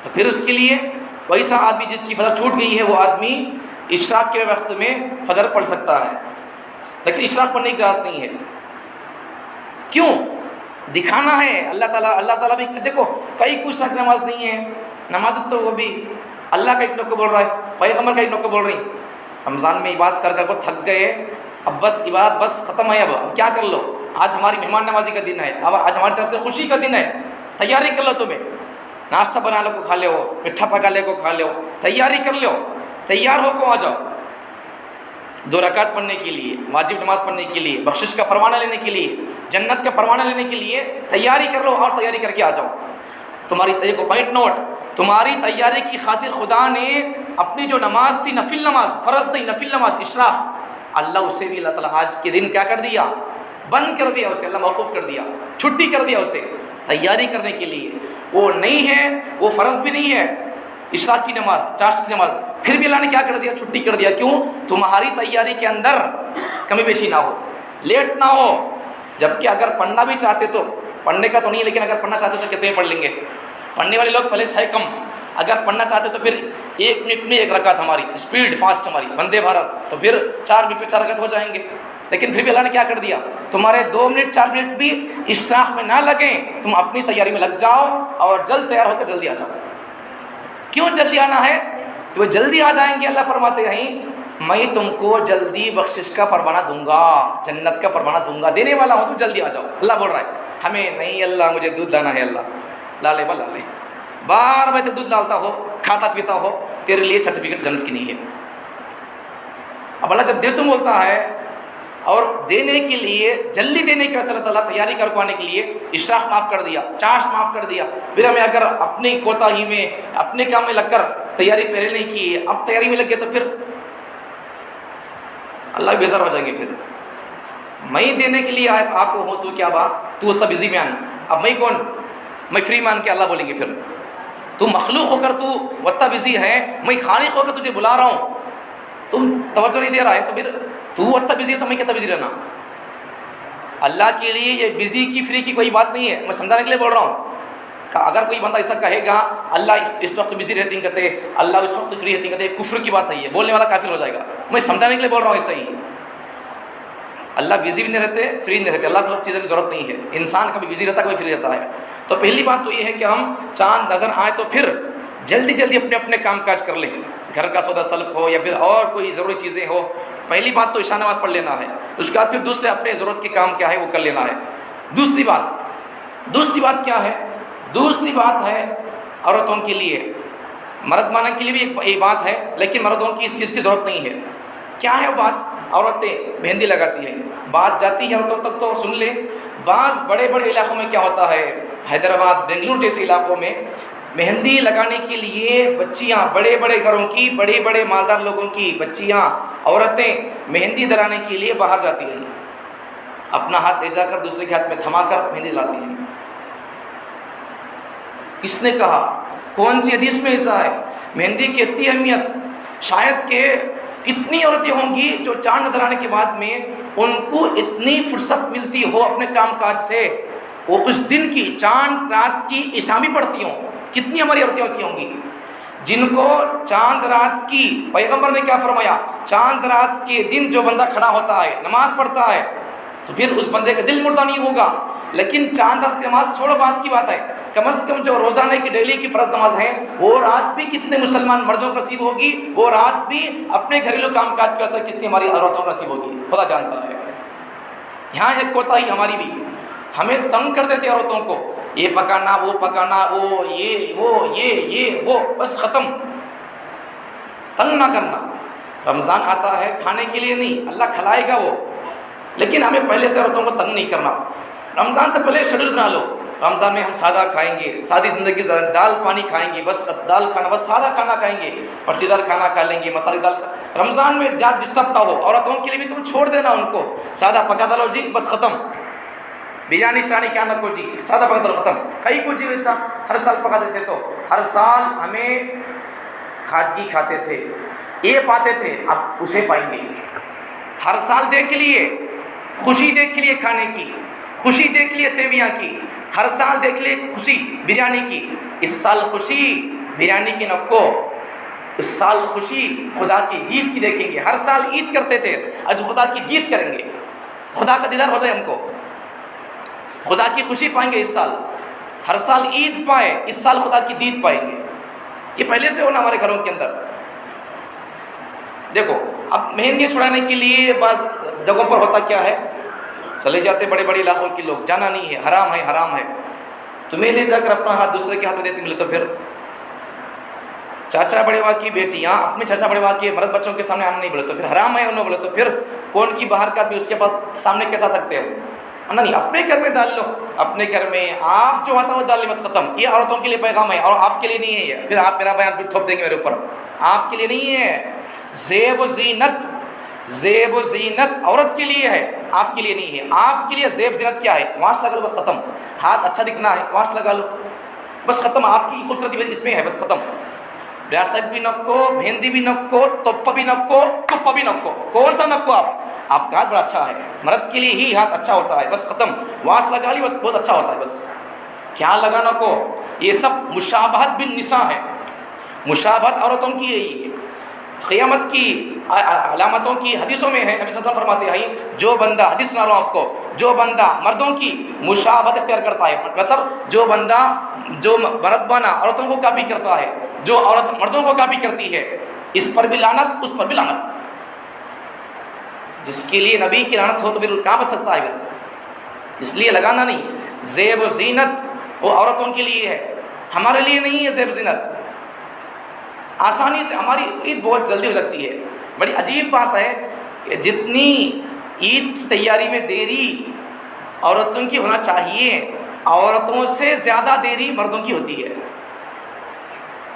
تو پھر اس کے لیے ویسا آدمی جس کی فجر چھوٹ گئی ہے وہ آدمی اشراق کے وقت میں فجر پڑھ سکتا ہے لیکن اشراق پڑھنے کی ضرورت نہیں ہے. کیوں دکھانا ہے اللہ تعالیٰ بھی دیکھو کئی کچھ اشراق نماز نہیں ہے نماز تو وہ بھی اللہ کا ایک نوکر بول رہا ہے پیغمبر کا ایک نوکر بول رہی. رمضان میں عبادت کر کو تھک گئے اب بس عبادت بس ختم ہے اب کیا کر لو آج ہماری مہمان نوازی کا دن ہے اب آج ہماری طرف سے خوشی کا دن ہے تیاری کر لو تمہیں ناشتہ بنا لو کو کھا لے ہو مٹھا پکا لے کو کھا لے ہو تیاری کر لو تیار ہو کو آ جاؤ 2 رکعت پڑھنے کے لیے واجب نماز پڑھنے کے لیے بخشش کا پروانہ لینے کے لیے جنت کا پروانہ لینے کے لیے تیاری کر لو اور تیاری کر کے آ جاؤ. تمہاری کو پوائنٹ نوٹ تمہاری تیاری کی خاطر خدا نے اپنی جو نماز تھی نفل نماز فرض نہیں نفل نماز اشراق اللہ اسے بھی اللہ تعالیٰ آج کے دن کیا کر دیا بند کر دیا اسے اللہ موقوف کر دیا چھٹی کر دیا اسے تیاری کرنے کے لیے. وہ نہیں ہے وہ فرض بھی نہیں ہے اشراق کی نماز چاشت کی نماز پھر بھی اللہ نے کیا کر دیا چھٹی کر دیا. کیوں تمہاری تیاری کے اندر کمی بیشی نہ ہو لیٹ نہ ہو. جبکہ اگر پڑھنا بھی چاہتے تو پڑھنے کا تو نہیں لیکن اگر پڑھنا چاہتے تو کتنے پڑھ لیں گے پڑھنے والے لوگ پہلے 6 کم اگر پڑھنا چاہتے تو پھر 1 منٹ میں 1 رکعت ہماری اسپیڈ فاسٹ ہماری وندے بھارت تو پھر 4 منٹ پہ 4 رکعت ہو جائیں گے. لیکن پھر بھی اللہ نے کیا کر دیا تمہارے 2 منٹ 4 منٹ بھی اشراق میں نہ لگیں تم اپنی تیاری میں لگ جاؤ اور جلد تیار ہو کر جلدی آ جاؤ. کیوں جلدی آنا ہے تو جلدی آ جائیں گے اللہ فرماتے ہیں میں تم کو جلدی بخشش کا پروانہ دوں گا جنت کا پروانہ دوں گا دینے والا ہوں تم جلدی آ جاؤ. اللہ بول رہا ہے ہمیں نہیں اللہ مجھے دودھ لانا ہے اللہ لا لے لا لے بار بار دودھ ڈالتا ہو کھاتا پیتا ہو تیرے لیے سرٹیفکیٹ جنت کی نہیں ہے. اب اللہ جب دے تم بولتا ہے اور دینے کے لیے جلدی دینے کے واسطے اللہ تعالیٰ تیاری کروانے کے لیے اشراق معاف کر دیا چاشت معاف کر دیا. پھر ہمیں اگر اپنی کوتاہی میں اپنے کام میں لگ کر تیاری پہلے نہیں کی ہے اب تیاری میں لگ گئے تو پھر اللہ بیزار ہو جائیں گے. پھر میں دینے کے لیے آپ کو ہوں تو کیا بات تو اتنا بزی مان اب میں کون میں فری مان کے اللہ بولیں گے. پھر تو مخلوق ہو کر تو اتنا بزی ہے میں خالق ہو کر تجھے بلا رہا ہوں تم توجہ نہیں دے رہا ہے تو پھر تو اتنا بزی ہے تو میں کتنا بزی رہنا. اللہ کے لیے یہ بزی کی فری کی کوئی بات نہیں ہے میں سمجھانے کے لیے بول رہا ہوں. اگر کوئی بندہ ایسا کہے گا اللہ اس وقت بزی رہتی کہتے اللہ اس وقت فری رہتی کہتے کفر کی بات ہے یہ بولنے والا کافر ہو جائے گا. میں سمجھانے کے لیے بول رہا ہوں ایسا ہی اللہ بزی بھی نہیں رہتے فری نہیں رہتے اللہ کو ہر چیزوں کی ضرورت نہیں ہے. انسان کبھی بزی رہتا ہے کبھی فری رہتا ہے. تو پہلی بات تو یہ ہے کہ ہم چاند نظر آئے تو پھر جلدی جلدی اپنے کام کاج کر لیں گھر کا سودا سلف ہو یا پھر اور کوئی ضروری چیزیں ہو. پہلی بات تو عشاء نماز پڑھ لینا ہے اس کے بعد پھر دوسرے اپنے ضرورت کے کام کیا ہے وہ کر لینا ہے. دوسری بات کیا ہے دوسری بات ہے عورتوں کے لیے مرد مانہ کے لیے بھی ایک بات ہے لیکن مردوں کی اس چیز کی ضرورت نہیں ہے. کیا ہے وہ بات عورتیں مہندی لگاتی ہیں بات جاتی ہے عورتوں تک تو سن لیں. بعض بڑے بڑے علاقوں میں کیا ہوتا ہے حیدرآباد بنگلور جیسے علاقوں میں مہندی لگانے کے لیے بچیاں بڑے بڑے گھروں کی بڑے بڑے مالدار لوگوں کی بچیاں عورتیں مہندی دلانے کے لیے باہر جاتی ہیں اپنا ہاتھ لے جا کر دوسرے کے ہاتھ میں تھما کر مہندی لاتی ہیں. کس نے کہا کون سی حدیث میں ایسا ہے مہندی کی اتنی اہمیت، شاید کہ کتنی عورتیں ہوں گی جو چاند نظر آنے کے بعد میں ان کو اتنی فرصت ملتی ہو اپنے کام کاج سے، وہ اس دن کی چاند رات کی عشاء بھی پڑھتی ہوں. کتنی ہماری عورتیں ایسی ہوں گی جن کو چاند رات کی، پیغمبر نے کیا فرمایا، چاند رات کے دن جو بندہ کھڑا ہوتا ہے نماز پڑھتا ہے تو پھر اس بندے کا دل مردہ نہیں ہوگا. لیکن چاند رات کی نماز چھوڑو، بات کی بات ہے، کم از کم جو روزانہ کی ڈیلی کی فرض نماز ہے وہ رات بھی کتنے مسلمان مردوں کو نصیب ہوگی، وہ رات بھی اپنے گھریلو کام کاج کی وجہ سے کتنی ہماری عورتوں کو نصیب ہوگی، خدا جانتا ہے. یہاں ایک کوتاہی ہماری بھی، ہمیں تنگ کر دیتے عورتوں کو، یہ پکانا وہ پکانا، وہ بس ختم. تنگ نہ کرنا. رمضان آتا ہے کھانے کے لیے نہیں، اللہ کھلائے گا وہ، لیکن ہمیں پہلے سے عورتوں کو تنگ نہیں کرنا. رمضان سے پہلے شیڈول بنا لو، رمضان میں ہم سادہ کھائیں گے، سادی زندگی، دال پانی کھائیں گے، بس دال کھانا، بس سادہ کھانا کھائیں گے، پتلی دار کھانا کھا لیں گے، مسالے دار. رمضان میں زیادہ ڈسٹرب نہ ہو، عورتوں کے لیے بھی تم چھوڑ دینا ان کو، سادہ پکا ڈالو جی بس ختم. بریانی شرانی کیا نہ کو جی، سادہ پکا ڈالو ختم. کئی کو جی ویسا ہر سال پکا دیتے، تو ہر سال ہمیں کھادگی کھاتے تھے، یہ پاتے تھے، اب اسے پائیں گے. ہر سال دیکھ لیے خوشی، دیکھ لیے کھانے کی خوشی، دیکھ لیے سیویاں کی، ہر سال دیکھ لیے خوشی بریانی کی. اس سال خوشی بریانی کی نہ کو، اس سال خوشی خدا کی عید کی دیکھیں گے. ہر سال عید کرتے تھے، آج خدا کی عید کریں گے، خدا کا دیدار ہو جائے ہم کو، خدا کی خوشی پائیں گے. اس سال ہر سال عید پائے، اس سال خدا کی عید پائیں گے. یہ پہلے سے ہونا ہمارے گھروں کے اندر. دیکھو اب مہندی چھڑانے کے لیے بعض جگہوں پر ہوتا کیا ہے، چلے جاتے بڑے بڑے علاقوں کے لوگ، جانا نہیں ہے، حرام ہے، حرام ہے. تمہیں لے جا کر اپنا ہاتھ دوسرے کے ہاتھ میں دیتے ملے تو پھر چاچا بڑے واں کی بیٹیاں اپنے چاچا بڑے واں کے مرد بچوں کے سامنے آنا نہیں بولے تو پھر حرام ہے، انہوں بولے تو پھر کون کی باہر کا بھی اس کے پاس سامنے کیسا سکتے ہو؟ نہیں، اپنے گھر میں ڈال لو، اپنے گھر میں آپ جو آتا ہے وہ ڈال لیں، بس ختم. یہ عورتوں کے لیے پیغام ہے اور آپ کے لیے نہیں ہے یہ. پھر آپ میرا بیان پھر تھوپ دیں گے میرے اوپر، آپ کے لیے نہیں ہے. زیب و زینت، زیب و زینت عورت کے لیے ہے، آپ کے لیے نہیں ہے. آپ کے لیے زیب زینت کیا ہے؟ وانچ لگا لو بس ختم. ہاتھ اچھا دکھنا ہے، وانچ لگا لو بس ختم. آپ کی خوبصورتی اس میں ہے، بس ختم. ریاست بھی نکو، مہندی بھی نکو، توپا بھی نکو، ٹپا بھی نکو. کون سا نکو آپ کا ہاتھ بڑا اچھا ہے، مرد کے لیے ہی ہاتھ اچھا ہوتا ہے، بس ختم. وانچ لگا لی بس بہت اچھا ہوتا ہے، بس کیا لگانا کو. یہ سب مشابہت بالنساء ہے، مشابہت عورتوں کی ہے. یہ قیامت کی علامتوں کی حدیثوں میں ہے. نبی صلی اللہ علیہ وسلم فرماتے ہیں جو بندہ، حدیث سنا رہا ہوں آپ کو، جو بندہ مردوں کی مشابہت اختیار کرتا ہے، مطلب جو بندہ جو مرد بانا عورتوں کو کاپی کرتا ہے، جو عورت مردوں کو کاپی کرتی ہے، اس پر بھی لعنت، اس پر بھی لعنت. جس کے لیے نبی کی لعنت ہو تو پھر کہاں بچ سکتا ہے پھر؟ اس لیے لگانا نہیں. زیب و زینت وہ عورتوں کے لیے ہے، ہمارے لیے نہیں ہے. زیب و زینت آسانی سے، ہماری عید بہت جلدی ہو سکتی ہے. بڑی عجیب بات ہے کہ جتنی عید کی تیاری میں دیری عورتوں کی ہونا چاہیے، عورتوں سے زیادہ دیری مردوں کی ہوتی ہے.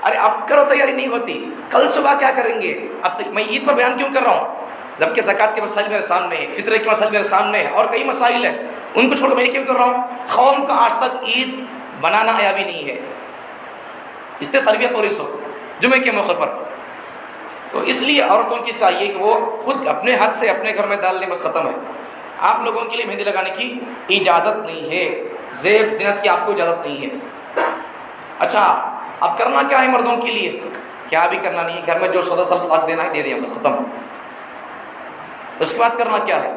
ارے اب کرو تیاری، نہیں ہوتی، کل صبح کیا کریں گے. اب تک میں عید پر بیان کیوں کر رہا ہوں؟ جبکہ زکوٰۃ کے مسائل میرے سامنے ہے، فطرے کے مسائل میرے سامنے ہے، اور کئی مسائل ہیں، ان کو چھوڑ کر میں کیوں کر رہا ہوں؟ قوم کا آج تک عید بنانا آیا بھی نہیں ہے، اس سے تربیت ہو رہی سو جمعے کے موقع پر. تو اس لیے عورتوں کی چاہیے کہ وہ خود اپنے ہاتھ سے اپنے گھر میں ڈال لیں، بس ختم ہے. آپ لوگوں کے لیے مہندی لگانے کی اجازت نہیں ہے، زیب زینت کی آپ کو اجازت نہیں ہے. اچھا اب کرنا کیا ہے مردوں کے لیے؟ کیا بھی کرنا نہیں ہے، گھر میں جو سودا سلف لاکھ دینا ہے دے دیں، بس ختم. اس کے بعد کرنا کیا ہے؟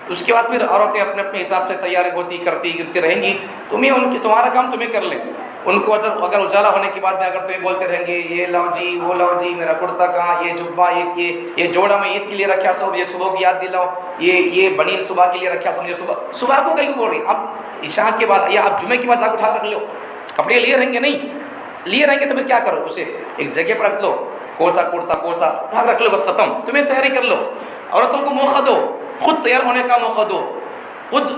اس کے بعد پھر عورتیں اپنے اپنے حساب سے تیاری ہوتی کرتی گرتی رہیں گی. تمہارا کام تمہیں کر لیں. ان کو اگر اجالا ہونے کے بعد میں اگر تمہیں بولتے رہیں گے یہ لاؤ جی وہ لاؤ جی، میرا کرتا کہاں، یہ جبہ، یہ جوڑا میں عید کے لیے رکھا سو، یہ صبح کی یاد دلاؤ، یہ بنین صبح کے لیے رکھا سو، یہ صبح کو کہیں بول رہی. اب عشاء کے بعد یا اب جمعے کے بعد جا کے اٹھا رکھ لو. کپڑے لیے رہیں گے نہیں، لیے رہیں گے تو پھر کیا کرو، اسے ایک جگہ پر رکھ لو، کوسا کرتا کوسا اٹھا رکھ لو، بس ختم. تمہیں تیاری کر لو. عورتوں کو موقع دو، خود تیار ہونے کا موقع دو، خود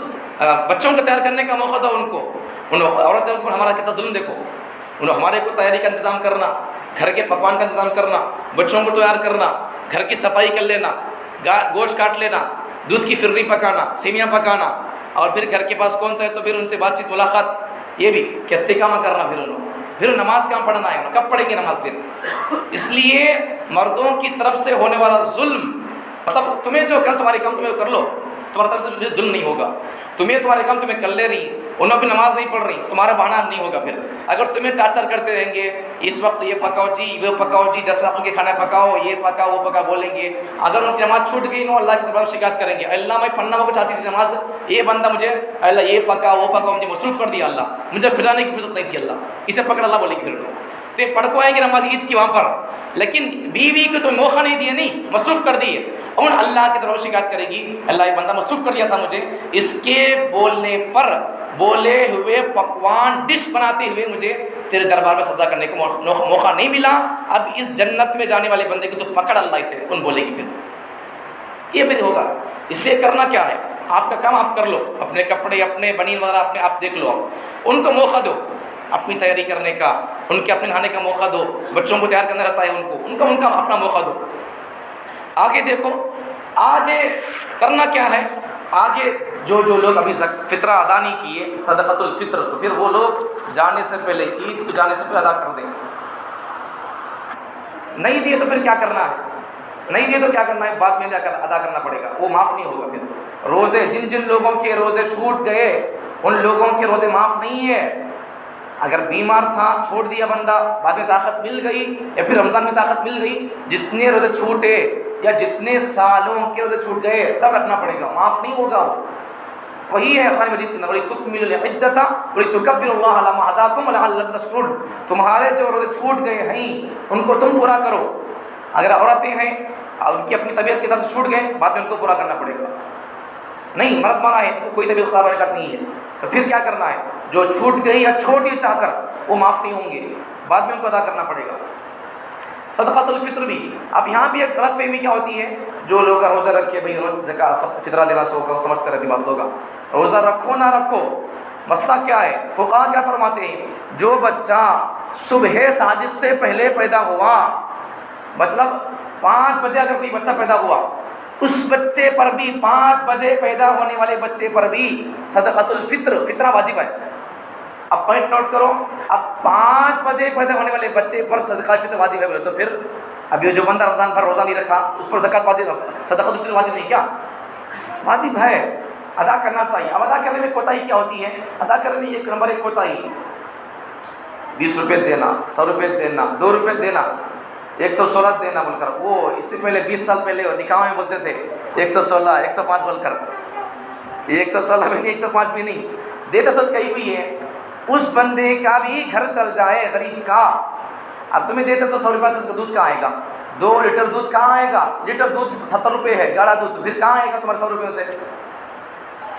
بچوں کو تیار کرنے کا موقع دو. ان کو عورتوں کو ہمارا کتنا ظلم دیکھو. ہمارے کو تیاری کا انتظام کرنا، گھر کے پکوان کا انتظام کرنا، بچوں کو تیار کرنا، گھر کی صفائی کر لینا، گوشت کاٹ لینا، دودھ کی فرنی پکانا، سیویاں پکانا، اور پھر گھر کے پاس کون تھا تو پھر ان سے بات چیت ملاقات، یہ بھی کتنے کام کرنا. پھر پھر نماز کہاں پڑھنا ہے؟ کب پڑھیں گے نماز پھر؟ اس لیے مردوں کی طرف سے ہونے والا ظلم، مطلب تمہیں جو کر تمہاری کام تمہیں کر لو، تمہاری طرف سے ظلم نہیں ہوگا. تمہیں تمہارے کام تمہیں کر لے رہی، انہوں بھی نماز نہیں پڑھ رہی، تمہارا بہانہ نہیں ہوگا. پھر اگر تمہیں ٹارچر کرتے رہیں گے، اس وقت یہ پکاؤ جی، وہ پکاؤ جی، 10 وقت کے کھانا پکاؤ، یہ پکاؤ وہ پکاؤ بولیں گے، اگر ان کی نماز چھوٹ گئی نو اللہ کی طرف شکایت کریں گے، اللہ میں پڑھنا وہ چاہتی تھی نماز، یہ بندہ مجھے اللہ یہ پکاؤ وہ پکاؤ مجھے مصروف کر دیا، اللہ مجھے کھجانے کی فرصت نہیں تھی، اللہ اسے پکڑ اللہ بولے گی. پھر تو یہ پڑھ کو آئیں گے نماز عید کی وہاں پر، لیکن بیوی کو تو موقع نہیں دیے، نہیں مصروف کر دیے، اور اللہ کی طرف شکایت کرے گی، اللہ یہ بندہ مصروف کر دیا تھا مجھے، اس کے بولنے پر بولے ہوئے پکوان ڈش بناتے ہوئے مجھے تیرے دربار میں سجدہ کرنے کا موقع نہیں ملا، اب اس جنت میں جانے والے بندے کو تو پکڑ اللہ اسے، ان بولے گی. پھر یہ بھی ہوگا. اس لیے کرنا کیا ہے؟ آپ کا کام آپ کر لو، اپنے کپڑے اپنے بنین وغیرہ اپنے آپ دیکھ لو، ان کو موقع دو اپنی تیاری کرنے کا، ان کے اپنے نہانے کا موقع دو، بچوں کو تیار کرنا رہتا ہے ان کا اپنا موقع دو. آگے دیکھو آگے کرنا کیا ہے. آگے جو لوگ ابھی فطرہ ادا نہیں کیے صدقۃ الفطر، تو پھر وہ لوگ جانے سے پہلے عید کو جانے سے پہلے ادا کر دیں. نہیں دیے تو پھر کیا کرنا ہے؟ نہیں دیے تو کیا کرنا ہے؟ بعد میں جا کر ادا کرنا پڑے گا، وہ معاف نہیں ہوگا. پھر روزے جن لوگوں کے روزے چھوٹ گئے ان لوگوں کے روزے معاف نہیں ہے. اگر بیمار تھا چھوڑ دیا بندہ، بعد میں طاقت مل گئی یا پھر رمضان میں طاقت مل گئی، جتنے روزے چھوٹے یا جتنے سالوں کے روزے چھوٹ گئے سب رکھنا پڑے گا، معاف نہیں ہوگا. وہی ہے قرآن مجید کے وَلِتُكْمِلُوا الْعِدَّةَ وَلِتُكَبِّرُوا اللَّهَ عَلَىٰ مَا هَدَاكُمْ وَلَعَلَّكُمْ تَشْكُرُونَ. تمہارے جو روزے چھوٹ گئے ہیں ان کو تم پورا کرو. اگر عورتیں ہیں اور ان کی اپنی طبیعت کے ساتھ چھوٹ گئے، بعد میں ان کو پورا کرنا پڑے گا. نہیں مرد مانا ہے، ان کو کوئی طبیعت خراب ہونے کا نہیں ہے، تو پھر کیا کرنا ہے؟ جو چھوٹ گئی یا چھوڑ دی چاہ کر وہ معاف نہیں ہوں گے، بعد میں ان کو ادا کرنا پڑے گا. صدقۃ الفطر بھی. اب یہاں بھی ایک غلط فہمی کیا ہوتی ہے، جو لوگ روزہ رکھے بھائی زکات فطرہ دینا سو کا سمجھتے رہتے بات لوگ، روزہ رکھو نہ رکھو مسئلہ کیا ہے؟ فقہا کیا فرماتے ہیں؟ جو بچہ صبح صادق سے پہلے پیدا ہوا، مطلب 5 بجے اگر کوئی بچہ پیدا ہوا، اس بچے پر بھی 5 بجے پیدا ہونے والے بچے پر بھی صدقۃ الفطر فطرہ واجب ہے. اب پوائنٹ نوٹ کرو، اب 5 بجے پیدا ہونے والے بچے پر صدقۃ فطر واجب ہے بولے تو پھر اب یہ جو بندہ رمضان پر روزہ نہیں رکھا اس پر زکوٰۃ واجب، صدقۃ الفطر واجب نہیں کیا؟ واجب ہے، ادا کرنا چاہیے. اب ادا کرنے میں کوتاہی کیا ہوتی ہے؟ ادا کرنے میں ایک نمبر ایک کوتاہی 20 روپے دینا، 100 روپے دینا، 2 روپے دینا، 116 دینا بول کر. وہ اس سے پہلے 20 سال پہلے نکاح میں بولتے تھے 116 105 بول کر، 116 بھی نہیں 105 بھی نہیں دیتے سچ کہی ہوئی ہے. اس بندے کا بھی گھر چل جائے غریب کا. اب تمہیں دیتے 100 روپئے سے اس کا دودھ کہاں آئے گا؟ 2 لیٹر دودھ کہاں آئے گا؟ لیٹر دودھ 70 روپے ہے گاڑا دودھ، پھر کہاں آئے گا تمہارے 100 روپئے سے؟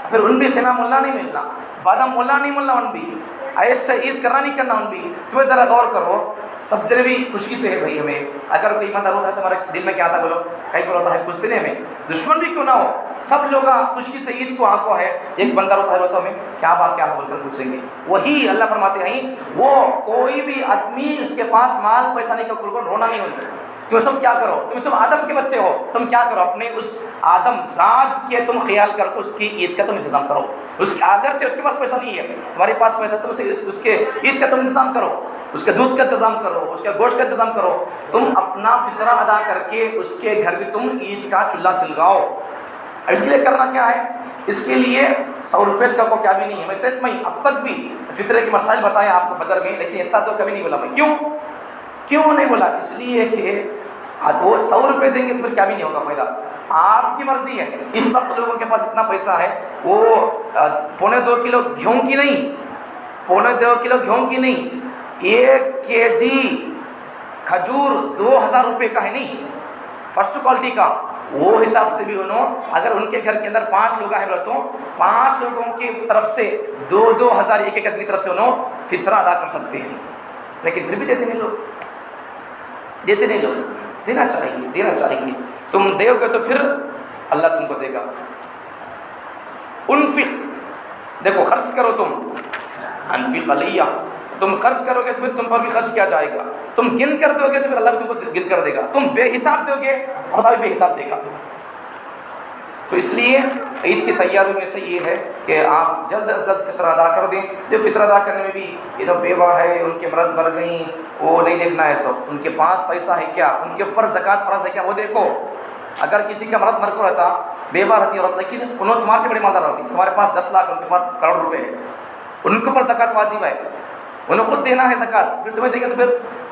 پھر ان بھی سینا ملا نہیں ملنا، بادام ملا نہیں ملنا، ان بھی عیش سے عید کرنا نہیں کرنا. ان بھی تمہیں ذرا غور کرو، سب جنے بھی خوشی سے ہے بھائی. ہمیں اگر کوئی ایماندار ہوتا ہے تمہارے دل میں کیا آتا ہے بولو؟ کہیں پر ہوتا ہے کچھ دن ہمیں دشمن بھی کیوں نہ ہو، سب لوگ خوشی سے عید کو آنکھوں ہے، ایک بندہ ہوتا ہے تو ہمیں کیا بات کیا بول کر پوچھیں گے. وہی اللہ فرماتے ہیں وہ کوئی بھی آدمی اس کے پاس مال پیسہ نہیں کا رونا نہیں ہوتا. تم سب کیا کرو، تم سب آدم کے بچے ہو، تم کیا کرو اپنے اس آدم ذات کے تم خیال کر کے اس کی عید کا تم انتظام کرو. اس کے اگرچہ اس کے پاس پیسہ نہیں ہے، تمہارے پاس پیسہ، تم اس کے عید کا تم انتظام کرو، اس کے دودھ کا انتظام کرو، اس کے گوشت کا انتظام کرو. تم اپنا فطرہ ادا کر کے اس کے گھر بھی تم عید کا چولہا سلگاؤ. اب اس کے لیے کرنا کیا ہے؟ اس کے لیے 100 روپے کا کو کیا بھی نہیں ہے. میں اب تک بھی فطرے کے مسائل بتائے آپ کو فجر میں، لیکن اتنا تو کبھی نہیں بولا. میں کیوں نہیں بولا؟ اس لیے کہ وہ 100 روپے دیں گے تو پھر کیا بھی نہیں ہوگا فائدہ. آپ کی مرضی ہے. اس وقت لوگوں کے پاس اتنا پیسہ ہے، وہ 2.25 کلو گیہوں کی نہیں، 2.25 کلو گیہوں کی نہیں، 1 kg کھجور 2000 روپے کا ہے، نہیں فرسٹ کوالٹی کا. وہ حساب سے بھی انہوں اگر ان کے گھر کے اندر 5 لوگ ہیں تو 5 لوگوں کی طرف سے 2,000 ایک آدمی کی طرف سے انہوں فطرہ ادا کر سکتے ہیں. لیکن پھر بھی دیتے نہیں لوگ. دینا چاہیے. تم دے گے تو پھر اللہ تم کو دے گا. انفق، دیکھو خرچ کرو، تم انفق علیہ، تم خرچ کرو گے تو پھر تم پر بھی خرچ کیا جائے گا. تم گن کر دو گے تو پھر اللہ بھی تم کو گن کر دے گا. تم بے حساب دو گے خدا بھی بے حساب دے گا. تو اس لیے عید کی تیاریوں میں سے یہ ہے کہ آپ جلد از جلد فطر ادا کر دیں. جو فطر ادا کرنے میں بھی یہ لوگ بیوہ ہے، ان کے مرد مر گئیں، وہ نہیں دیکھنا ہے. سب ان کے پاس پیسہ ہے کیا، ان کے اوپر زکوٰۃ فرض ہے کیا، وہ دیکھو. اگر کسی کا مرد مر کو رہتا، بیوہ رہتی عورت، لیکن انہوں تمہارے سے بڑی مالدار ہوتی، تمہارے پاس 10 لاکھ، ان کے پاس کروڑ روپے ہے، ان کے اوپر زکوٰۃ واجب ہے، انہیں خود دینا ہے زکوٰۃ. پھر تمہیں دیکھیں تو پھر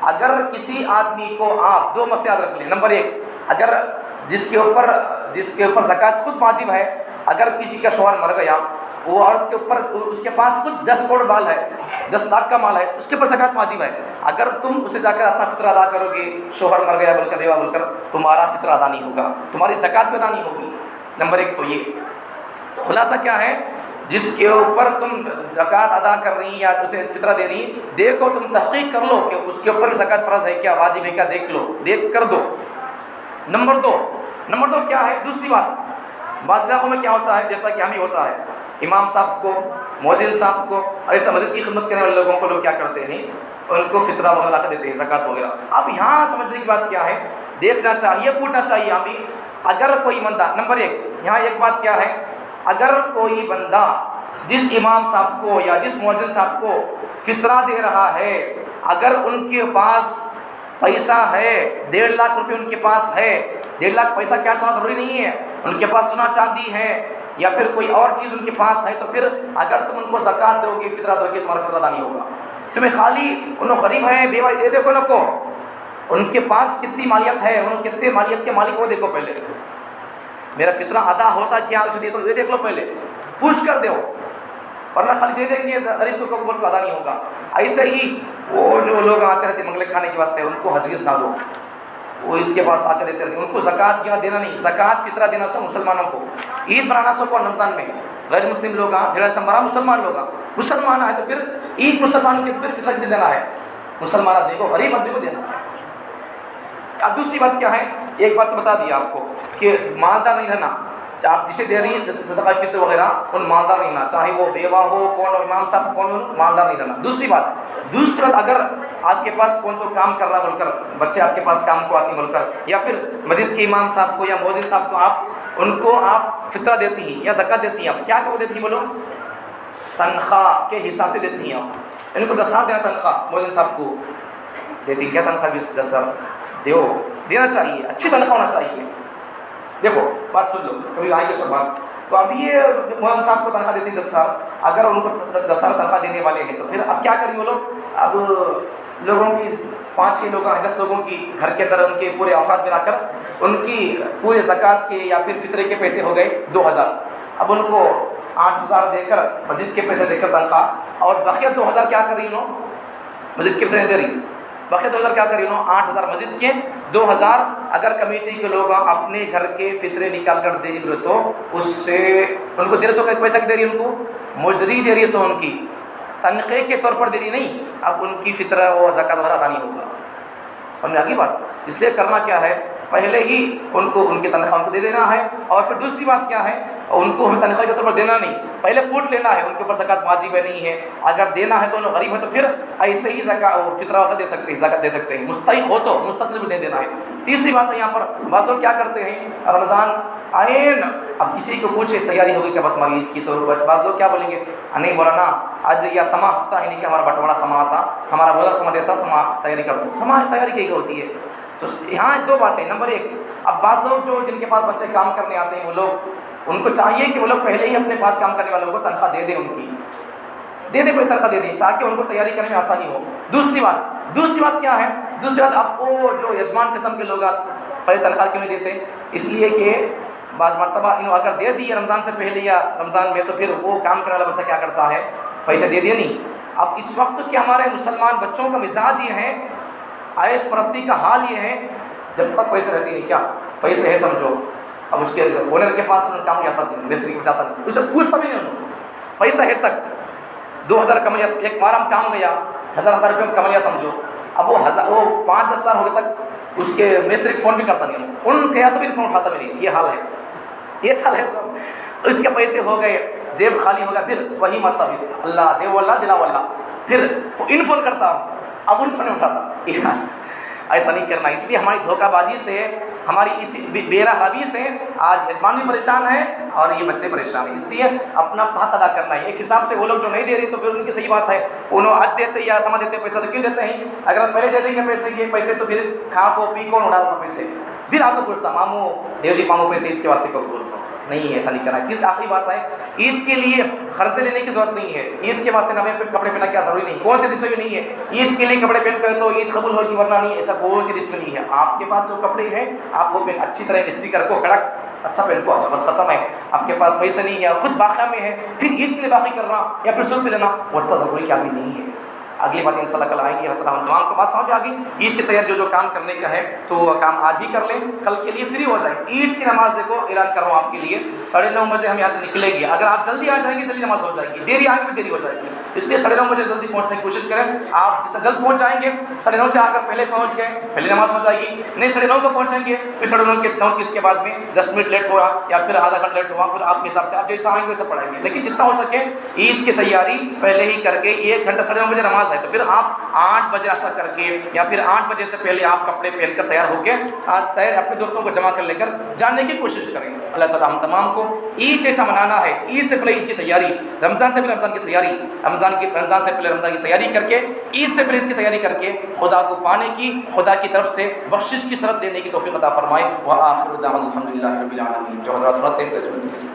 اگر کسی آدمی کو آپ 2 مسئلے یاد رکھ لیں. نمبر 1، اگر جس کے اوپر زکوٰۃ خود واجب ہے، اگر کسی کا شوہر مر گیا، وہ عورت کے اوپر اس کے پاس خود 10 کروڑ مال ہے، 10 لاکھ کا مال ہے، اس کے اوپر زکوٰۃ واجب ہے. اگر تم اسے جا کر اپنا فطر ادا کرو گے، شوہر مر گیا بول کر، بیوہ بول کر، تمہارا فطر ادا نہیں ہوگا، تمہاری زکوٰۃ بھی ادا نہیں ہوگی. نمبر 1 تو یہ. تو خلاصہ کیا ہے، جس کے اوپر تم زکوٰۃ ادا کر رہی یا اسے فطرہ دے رہی، دیکھو، تم تحقیق کر لو کہ اس کے اوپر زکوٰۃ فرض ہے کیا، واجب ہے کیا، دیکھ لو، دیکھ کر دو. نمبر دو کیا ہے، دوسری بات، بعض علاقوں میں کیا ہوتا ہے، جیسا کہ ہمیں ہوتا ہے، امام صاحب کو، مؤذن صاحب کو، ایسا مسجد کی خدمت کرنے والے لوگوں کو لوگ کیا کرتے ہیں، ان کو فطرہ وغیرہ لا کر دیتے ہیں، زکوٰۃ وغیرہ. اب یہاں سمجھنے کی بات کیا ہے، دیکھنا چاہیے، پوچھنا چاہیے ہمیں. اگر کوئی بندہ، نمبر 1 یہاں ایک بات کیا ہے، اگر کوئی بندہ جس امام صاحب کو یا جس مؤذن صاحب کو فطرہ دے رہا ہے، اگر ان کے پاس پیسہ ہے، 1.5 لاکھ روپے ان کے پاس ہے، 1.5 لاکھ پیسہ کیا ہونا ضروری نہیں ہے، ان کے پاس سونا چاندی ہے یا پھر کوئی اور چیز ان کے پاس ہے، تو پھر اگر تم ان کو زکوٰۃ دو گے، فطرہ دو گے، تمہارا فطرہ ادا نہیں ہوگا. تمہیں خالی انہوں غریب ہیں، بیوہ، یہ دیکھو نا کو ان کے پاس کتنی مالیت ہے، انہوں کتنے مالیت کے مالک، وہ دیکھو پہلے، میرا فطرہ ادا ہوتا کیا، یہ دیکھ لو پہلے، پوچھ کر دو، ورنہ خالی دے دیں گے غریب کو قبول کو ادا نہیں ہوگا. ایسے ہی وہ جو لوگ آتے رہتے منگلے کھانے کے واسطے، ان کو ہرگز نہ دو، وہ عید کے پاس آ کے دیتے رہتے، ان کو زکوٰۃ کیا دینا نہیں. زکوٰۃ فطرہ دینا سو مسلمانوں کو، عید منانا سو کو رمضان میں، غیر مسلم لوگ جڑا چمبرا مسلمان لوگ، مسلمان ہے تو پھر عید مسلمانوں کی، تو پھر فطرہ کسے دینا ہے، مسلمان آدمی کو، غریب آدمی کو دینا ہے. اب دوسری بات کیا ہے، ایک بات تو بتا دی آپ کو کہ مالدار نہیں رہنا، آپ جسے دے رہی ہیں صدقہ فطر وغیرہ، ان مالدار نہیں رہنا، چاہے وہ بیوہ ہو، کون ہو، امام صاحب کون ہو، مالدار نہیں رہنا. دوسری بات اگر آپ کے پاس کون تو کام کر رہا بول کر، بچے آپ کے پاس کام کو آتی بول کر، یا پھر مسجد کے امام صاحب کو یا مؤذن صاحب کو آپ فطرہ دیتی ہیں یا زکوٰۃ دیتی ہیں، آپ کیا وہ دیتی ہیں، بولو، تنخواہ کے حساب سے دیتی ہیں. آپ ان کو 10,000 دینا تنخواہ، مؤذن صاحب کو دیتی کیا تنخواہ، 10,000 دینا چاہیے، اچھی تنخواہ ہونا چاہیے. دیکھو بات سن لو، کبھی آئیں گے سب بات. تو اب یہ مولان صاحب کو تنخواہ دیتے ہیں 10,000، اگر ان کو 10,000 تنخواہ دینے والے ہیں تو پھر اب کیا کریں وہ لوگ، اب لوگوں کی 5-6 لوگ 10 لوگوں کی گھر کے اندر ان کے پورے افراد ملا کر ان کی پورے زکوٰۃ کے یا پھر فطرے کے پیسے ہو گئے 2,000. اب ان کو 8,000 دے کر، مسجد کے پیسے دے کر تنخواہ، اور بقیہ 2,000 کیا کر رہی انہوں، مسجد کے پیسے دے رہی، بقیہ 2,000 کیا کر رہی انہوں، 8,000 مسجد کے، 2,000 اگر کمیٹی کے لوگ اپنے گھر کے فطرے نکال کر دے رہے تو اس سے ان کو 150 کا پیسہ دے رہی، ان کو مجری دے رہی ہے، سو ان کی تنخواہ کے طور پر دے رہی نہیں. اب ان کی فطرہ و زکوٰۃ وغیرہ ادا نہیں ہوگا. سمجھ آگی بات. اس لیے کرنا کیا ہے، پہلے ہی ان کو ان کی تنخواہ ان کو دے دینا ہے. اور پھر دوسری بات کیا ہے، ان کو ہمیں تنخواہ کے طور پر دینا نہیں، پہلے پوچھ لینا ہے ان کے اوپر زکوٰۃ واجب ہے نہیں ہے. اگر دینا ہے تو انہوں غریب ہے تو پھر ایسے ہی فطرہ وغیرہ دے سکتے ہیں، زکوٰۃ دے سکتے ہیں، مستحق ہو تو مستقل بھی دے دینا ہے. تیسری بات ہے، یہاں پر بعض لوگ کیا کرتے ہیں، رمضان آئین، اب کسی کو پوچھے تیاری ہوگی کیا تمہاری عید کی، تو بعض لوگ کیا بولیں گے، نہیں مولانا آج یا سما ہفتہ ہے نہیں کہ ہمارا بٹوارا سما آتا، ہمارا بولا سما دیتا، سما تیاری کر دو. سما تیاری کی ہوتی ہے. تو یہاں 2 باتیں. نمبر 1، اب بعض لوگ جو جن کے پاس بچے کام کرنے آتے ہیں، وہ لوگ ان کو چاہیے کہ وہ لوگ پہلے ہی اپنے پاس کام کرنے والوں کو تنخواہ دے دیں، ان کی دے دیں، پہلے تنخواہ دے دیں تاکہ ان کو تیاری کرنے میں آسانی ہو. دوسری بات کیا ہے، دوسری بات اب وہ جو یزمان قسم کے لوگ پہلے تنخواہ کیوں نہیں دیتے، اس لیے کہ بعض مرتبہ انہوں اگر دے دی رمضان سے پہلے یا رمضان میں، تو پھر وہ کام کرنے والا بچہ کیا کرتا ہے، پیسے دے دیا نہیں. اب اس وقت کے ہمارے مسلمان بچوں کا مزاج یہ ہے، عیش پرستی کا حال یہ ہے، جب تک پیسے رہتی نہیں، کیا پیسے ہے سمجھو، اب اس کے اونر کے پاس کام جاتا نہیں، مستری کو جاتا نہیں، اسے پوچھتا بھی نہیں، انہوں پیسہ ہے تک 2,000 کملیا، ایک بار ہم کام گیا 1,000 روپئے کملیا سمجھو. اب وہ 5-10 سال ہو گئے تک اس کے مستری کو فون بھی کرتا نہیں، ان کہا تو بھی فون اٹھاتا بھی نہیں. یہ حال ہے، یہ حال ہے. اس کے پیسے ہو گئے، جیب خالی ہو گیا، پھر وہی مطلب اللہ دے واللہ دلا واللہ، پھر ان فون کرتا ہوں، اب ان فون اٹھاتا. ایسا نہیں کرنا. اس لیے ہماری دھوکہ بازی سے، ہماری اس بے رحمی سے آج یتیمان بھی پریشان ہے اور یہ بچے پریشان ہیں. اس لیے اپنا حق ادا کرنا ہے. ایک حساب سے وہ لوگ جو نہیں دے رہے تو پھر ان کی صحیح بات ہے، انہوں عد دیتے یا سمجھ دیتے پیسہ تو کیوں دیتے ہیں؟ اگر آپ پہلے دے دیں گے پیسے یہ پیسے تو پھر کھا کو پی کون اڑا دیتا پیسے؟ پھر آپ کو پوچھتا ماموں دیو جی ماموں پیسے عید کے واسطے کو بول دو. نہیں ایسا نہیں کرنا ہے. تیسری آخری بات ہے، عید کے لیے قرضے لینے کی ضرورت نہیں ہے. عید کے واسطے نئے کپڑے پہننا کیا ضروری نہیں. کون سی دس میں بھی نہیں ہے عید کے لیے کپڑے پہن کر تو عید قبول ہوگی ورنہ نہیں. ایسا کوئی سی دس میں نہیں ہے. آپ کے پاس جو کپڑے ہیں آپ وہ پہن اچھی طرح استری کر کو کڑک اچھا پہن کو بس ختم ہے. آپ کے پاس پیسے نہیں ہے خود باقی میں ہے پھر عید کے لیے باقی کرنا یا پھر سود پہ لینا وہ اتنا ضروری کیا بھی نہیں ہے. اگلی بات ان شاء اللہ کل آئیں گی. اللہ تعالیٰ ہم تمام کو بات سمجھ آ گئی. عید کی تیاری جو کام کرنے کا ہے تو وہ کام آج ہی کر لیں، کل کے لیے فری ہو جائیں. عید کی نماز دیکھو اعلان کر رہا ہوں آپ کے لیے 9:30 بجے ہم یہاں سے نکلیں گے. اگر آپ جلدی آ جائیں گے جلدی نماز ہو جائے گی، دیری آئیں گے بھی دیری ہو جائے گی. اس لیے 9:30 بجے جلدی پہنچنے کی کوشش کریں. آپ جتنا جلد پہنچ جائیں گے 9:30 سے آ کر پہلے پہنچ گئے پہلے نماز ہو جائے گی. نہیں 9:30 کو پہنچیں گے پھر 9:30 کے بعد میں 10 منٹ لیٹ ہوا یا پھر آدھا گھنٹہ لیٹ ہوا پھر آپ کے حساب سے آپ جیسا آئیں گے ویسے پڑھائیں گے. لیکن جتنا ہو سکے عید کی تیاری پہلے ہی کر کے 1 گھنٹہ 9:30 بجے نماز ہے تو پھر آپ 8 بجے ناشتہ کر کے یا پھر 8 بجے سے پہلے آپ کپڑے پہن کر تیار ہو کے تیار اپنے دوستوں کو جمع کر لے کر جانے کی کوشش کریں. اللہ تعالیٰ ہم تمام کو عید جیسا منانا ہے. عید سے پہلے عید کی تیاری، رمضان سے پہلے رمضان کی تیاری، رمضان سے پہلے رمضان کی تیاری کر کے عید سے پہلے عید کی تیاری کر کے خدا کو پانے کی، خدا کی طرف سے بخشش کی شرط دینے کی توفیق عطا فرمائے. وآخر دعوانا الحمدللہ رب العالمین. جو حضرات سنتے ہیں